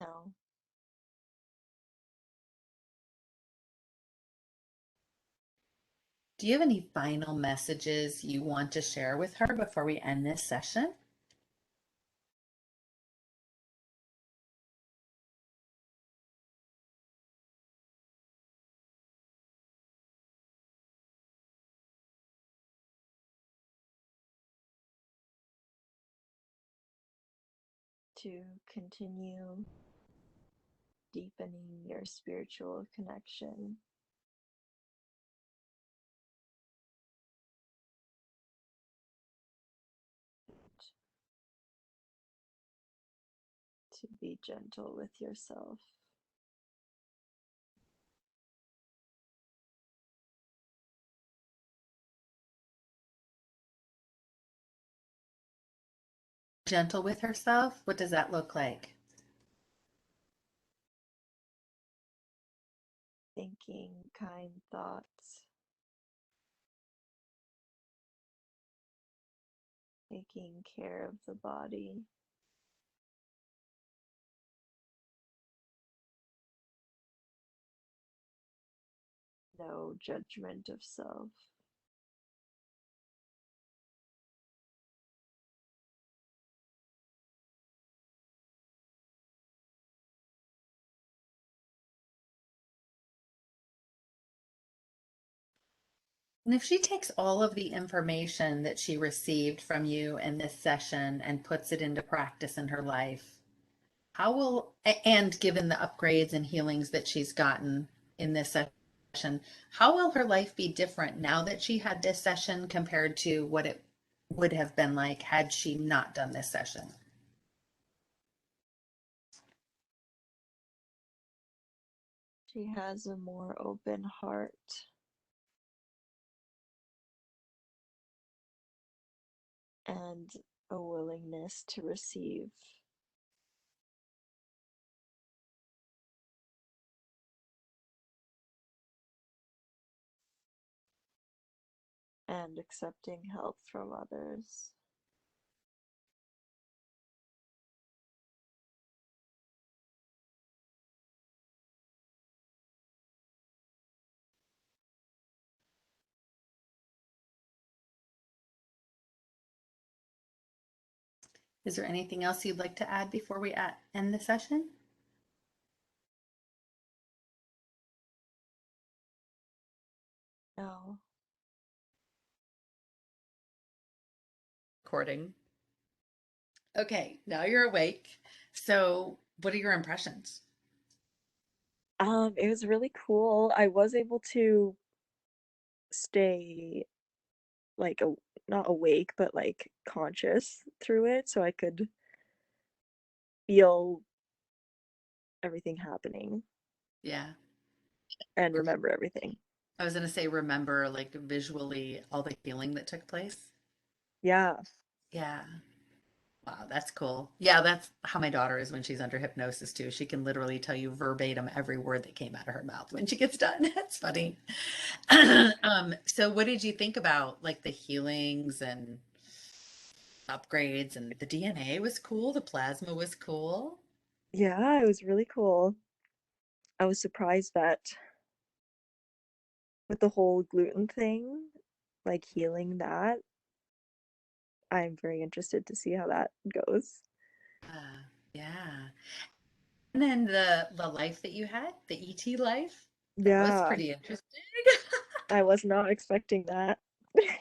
No, Do you have any final messages you want to share with her before we end this session? To continue deepening your spiritual connection, to be gentle with yourself. Gentle with herself? What does that look like? Thinking kind thoughts, taking care of the body, no judgment of self. And if she takes all of the information that she received from you in this session and puts it into practice in her life, how will, and given the upgrades and healings that she's gotten in this session, how will her life be different now that she had this session compared to what it would have been like had she not done this session? She has a more open heart and a willingness to receive, and accepting help from others. Is there anything else you'd like to add before we end the session? No. Recording. Okay, now you're awake. So, what are your impressions? It was really cool. I was able to stay like not awake, but like conscious through it, so I could feel everything happening Yeah. and remember everything. I was going to say, remember like visually all the healing that took place. Yeah. Yeah. Wow, that's cool. Yeah, that's how my daughter is when she's under hypnosis too. She can literally tell you verbatim every word that came out of her mouth when she gets done. That's funny. So what did you think about like the healings and upgrades, and the DNA was cool, the plasma was cool. Yeah, it was really cool. I was surprised that with the whole gluten thing, like healing that, I'm very interested to see how that goes. Yeah. And then the life that you had, the ET life, that was Yeah, pretty interesting. I was not expecting that. I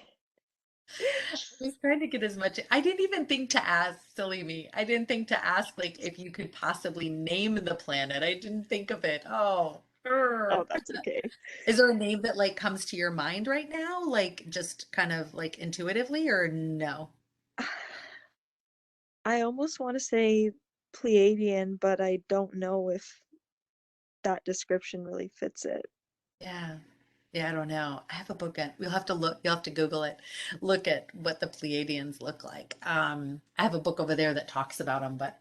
was trying to get as much. I didn't even think to ask, silly me. I didn't think to ask like if you could possibly name the planet. I didn't think of it. Oh, Oh, that's okay. is there a name that like comes to your mind right now? Like just kind of like intuitively or no? I almost want to say Pleiadian, but I don't know if that description really fits it. Yeah. Yeah, I don't know. I have a book on, we'll have to look, you'll have to Google it. Look at what the Pleiadians look like. I have a book over there that talks about them, but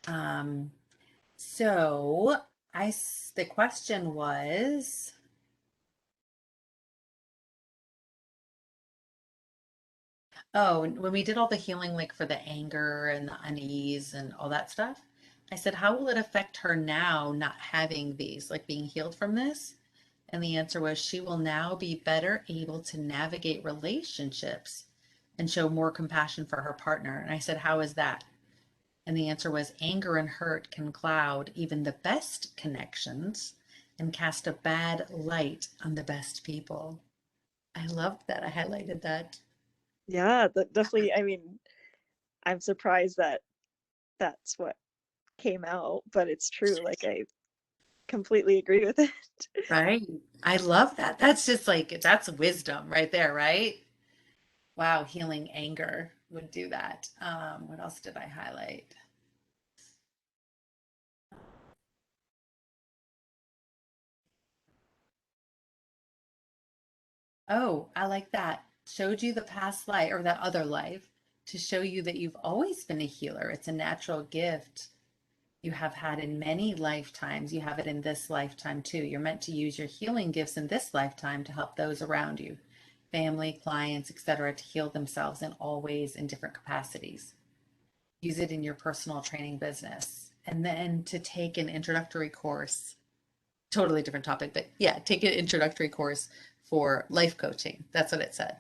um so the question was, oh, when we did all the healing, like for the anger and the unease and all that stuff, I said, how will it affect her now not having these, like being healed from this? And the answer was she will now be better able to navigate relationships and show more compassion for her partner. And I said, how is that? And the answer was anger and hurt can cloud even the best connections and cast a bad light on the best people. I loved that. I highlighted that. Yeah, that definitely. I mean, I'm surprised that that's what came out, but it's true. Like, I completely agree with it. Right. I love that. That's just like, that's wisdom right there, right? Wow, healing anger would do that. What else did I highlight? Oh, I like that. Showed you the past life or that other life to show you that you've always been a healer. It's a natural gift you have had in many lifetimes. You have it in this lifetime too. You're meant to use your healing gifts in this lifetime to help those around you, family, clients, etc., to heal themselves in all ways in different capacities. Use it in your personal training business. And then to take an introductory course, totally different topic, but yeah, take an introductory course for life coaching. That's what it said.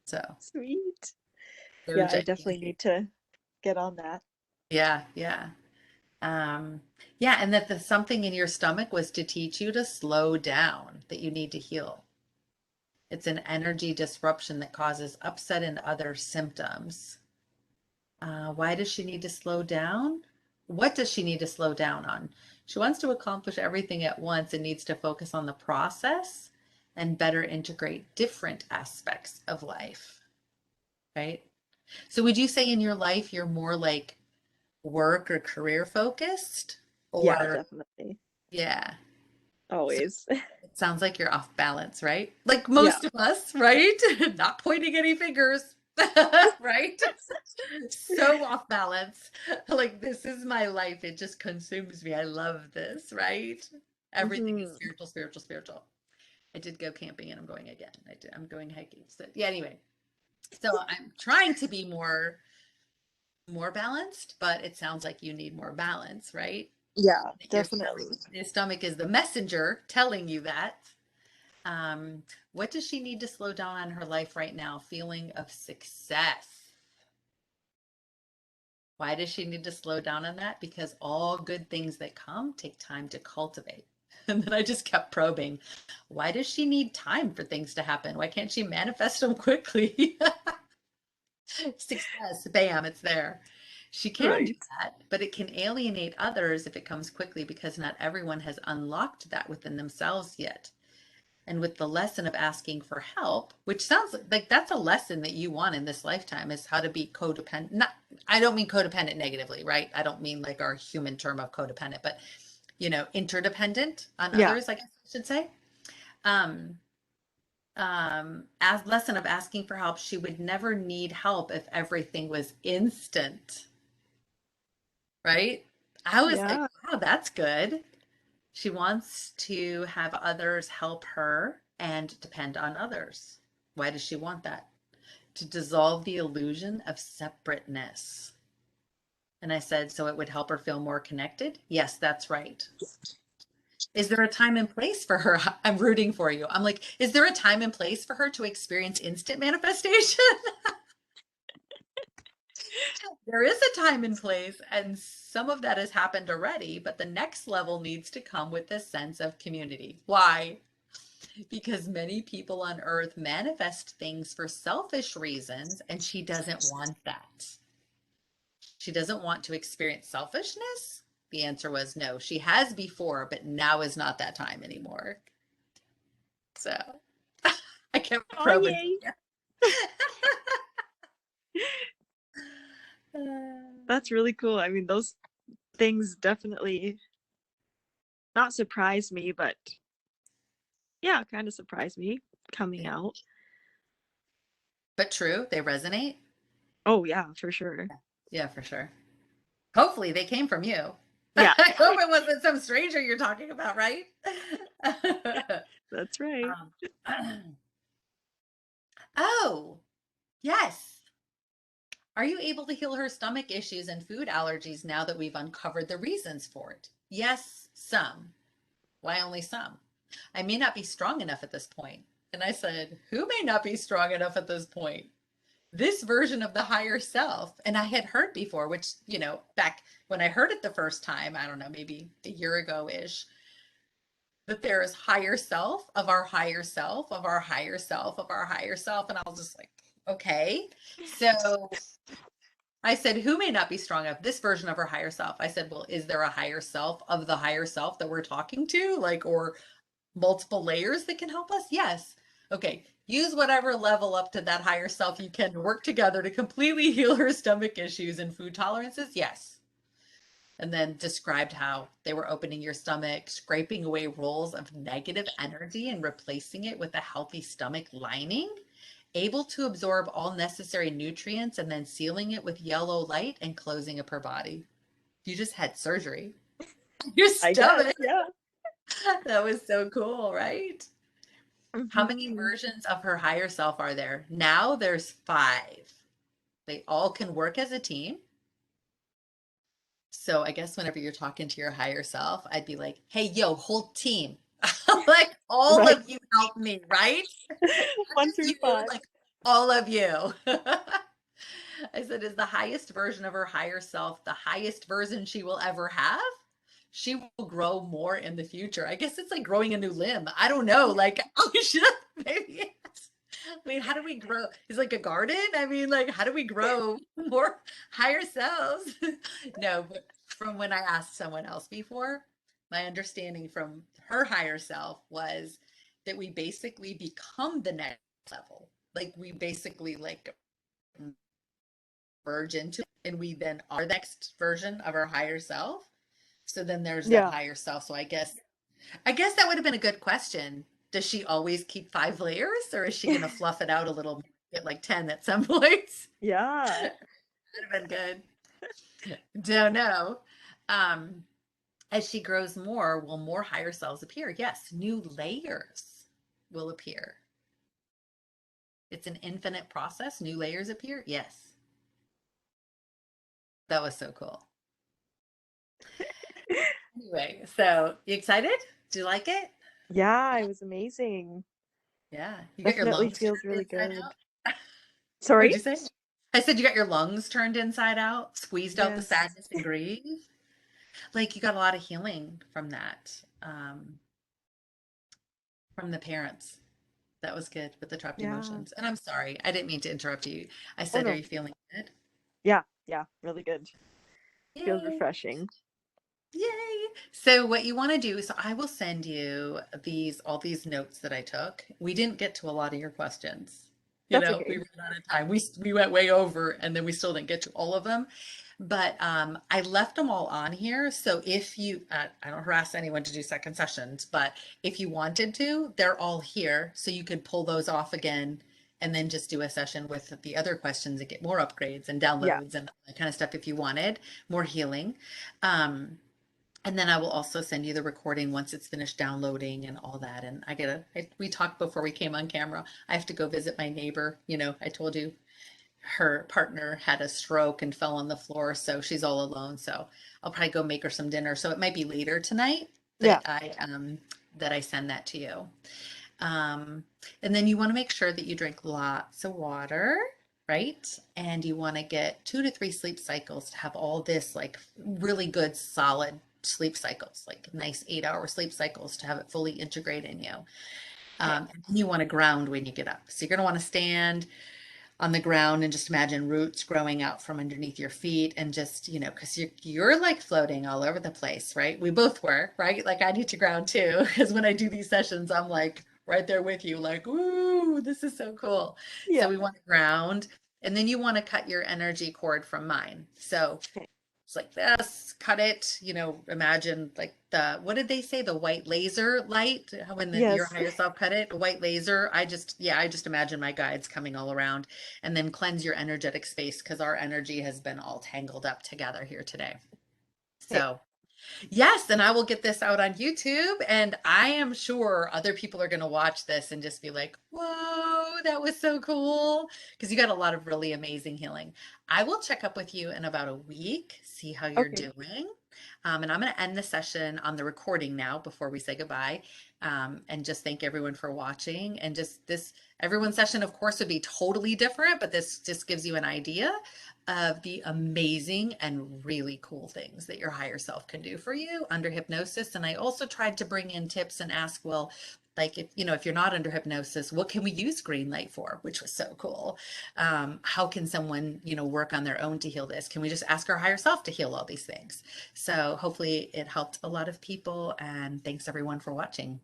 So Sweet. very Yeah, I definitely gigantic. need to get on that. Yeah, yeah. Yeah, and that the something in your stomach was to teach you to slow down, that you need to heal. It's an energy disruption that causes upset and other symptoms. Why does she need to slow down? What does she need to slow down on? She wants to accomplish everything at once and needs to focus on the process and better integrate different aspects of life, right? So would you say in your life you're more like work or career focused? Yeah, Or definitely. yeah. So Always. it sounds like you're off balance, right? Like Yeah. most of us, right? Not pointing any fingers, right? So off balance. Like this is my life. It just consumes me. I love this, right? Everything is Hmm. spiritual, spiritual, spiritual. I did go camping and I'm going again. I'm going hiking. So yeah, anyway. So I'm trying to be more balanced, but it sounds like you need more balance, right? Yeah, Your definitely. stomach is the messenger telling you that. Um, what does she need to slow down on her life right now? Feeling of success. Why does she need to slow down on that? Because all good things that come take time to cultivate. And then I just kept probing. Why does she need time for things to happen? Why can't she manifest them quickly? Success, bam, it's there. She can do Right. that, but it can alienate others if it comes quickly because not everyone has unlocked that within themselves yet. And with the lesson of asking for help, which sounds like that's a lesson that you want in this lifetime, is how to be codependent. Not, I don't mean codependent negatively, right? I don't mean like our human term of codependent, but interdependent on Yeah. others, I guess I should say. Um, as lesson of asking for help, she would never need help if everything was instant, right? I was like, Yeah. wow, that's good. She wants to have others help her and depend on others. Why does she want that? To dissolve the illusion of separateness. And I said, so it would help her feel more connected? Yes, that's right. Is there a time and place for her? I'm rooting for you. I'm like, is there a time and place for her to experience instant manifestation? There is a time and place, and some of that has happened already, but the next level needs to come with this sense of community. Why? Because many people on earth manifest things for selfish reasons, and she doesn't want that. She doesn't want to experience selfishness. The answer was no. She has before, but now is not that time anymore. So I kept Oh, probing. yay. Yeah. That's really cool. I mean, those things definitely not surprised me, but yeah, kind of surprised me coming Yeah. out. But true, they resonate. Oh, yeah, for sure. Yeah, for sure. Hopefully they came from you. Yeah, I hope it wasn't some stranger you're talking about, right? that's right. um, oh, yes. Are you able to heal her stomach issues and food allergies now that we've uncovered the reasons for it? Yes, some. Why only some? I may not be strong enough at this point. And I said, who may not be strong enough at this point? This version of the higher self. And I had heard before, which, back when I heard it the first time, I don't know, maybe a year ago-ish, that there is higher self of our higher self of our higher self of our higher self. And I was just like, okay. So I said, who may not be strong enough? This version of our higher self. I said, well, is there a higher self of the higher self that we're talking to? Like, or multiple layers that can help us? Yes. Okay. Use whatever level up to that higher self you can to work together to completely heal her stomach issues and food tolerances. Yes. And then described how they were opening your stomach, scraping away rolls of negative energy and replacing it with a healthy stomach lining, able to absorb all necessary nutrients and then sealing it with yellow light and closing up her body. You just had surgery. Your I guess, stomach. yeah. That was so cool, right? How many Mhm. versions of her higher self are there? Now there's 5. They all can work as a team. So I guess whenever you're talking to your higher self, I'd be like, hey, yo, whole team. Like all Right. of you help me, right? Not 1 just through you, 5. like all of you. I said, is the highest version of her higher self the highest version she will ever have? She will grow more in the future. I guess it's like growing a new limb. I don't know. Like, oh, should maybe. I mean, how do we grow? It's like a garden. I mean, like, how do we grow more higher selves? No, but from when I asked someone else before, my understanding from her higher self was that we basically become the next level. Like we basically like merge into it, and we then are the next version of our higher self. So then there's that Yeah. higher self. So I guess that would have been a good question. Does she always keep 5 layers, or is she going to fluff it out a little, get like 10 at some points? Yeah. Would have been good. Don't know. Um, as she grows more, will more higher selves appear? Yes, new layers will appear. It's an infinite process. New layers appear. Yes, that was so cool. Anyway, so you excited? Do you like it? Yeah, it was amazing. Yeah, you got your Definitely lungs feels turned really inside good. out. Sorry? What'd you say? I said you got your lungs turned inside out, squeezed out the Yes. sadness and grief. Like you got a lot of healing from that, from the parents. That was good with the trapped Yeah. emotions. And I'm sorry, I didn't mean to interrupt you. I Oh said, are no. you feeling good? Yeah, yeah, really good. Feels Yay. refreshing. Yay. So what you want to do is I will send you all these notes that I took. We didn't get to a lot of your questions. That's We okay. ran out of time. We went way over and then we still didn't get to all of them. But I left them all on here. So if you, I don't harass anyone to do second sessions, but if you wanted to, they're all here. So you could pull those off again and then just do a session with the other questions and get more upgrades and Yeah. downloads and that kind of stuff if you wanted more healing. Um, and then I will also send you the recording once it's finished downloading and all that. And we talked before we came on camera. I have to go visit my neighbor. I told you her partner had a stroke and fell on the floor, so she's all alone. So I'll probably go make her some dinner. So it might be later tonight Yeah. that I send that to you. Um, and then you want to make sure that you drink lots of water, right? And you want to get 2 to 3 sleep cycles to have all this like really good, solid sleep cycles, like nice 8-hour sleep cycles to have it fully integrate in you. Okay. And you want to ground when you get up. So you're going to want to stand on the ground and just imagine roots growing out from underneath your feet and just, because you're like floating all over the place, right? We both were, right? Like I need to ground too, because when I do these sessions, I'm like right there with you, like, ooh, this is so cool. So Yeah. we want to ground, and then you want to cut your energy cord from mine. So Okay. it's like this, cut it, imagine like what did they say? The white laser light, when your Yes. higher self cut it, a white laser. I just imagine my guides coming all around and then cleanse your energetic space because our energy has been all tangled up together here today. Okay. So yes, and I will get this out on YouTube, and I am sure other people are going to watch this and just be like, whoa, that was so cool. Because you got a lot of really amazing healing. I will check up with you in about a week, see how you're Okay. doing. And I'm going to end the session on the recording now before we say goodbye. And just thank everyone for watching. And just this, everyone's session, of course, would be totally different, but this just gives you an idea of the amazing and really cool things that your higher self can do for you under hypnosis. And I also tried to bring in tips and ask, well, like if you know, if you're not under hypnosis, what can we use green light for? Which was so cool. How can someone, you know, work on their own to heal this? Can we just ask our higher self to heal all these things? So hopefully it helped a lot of people, and thanks everyone for watching.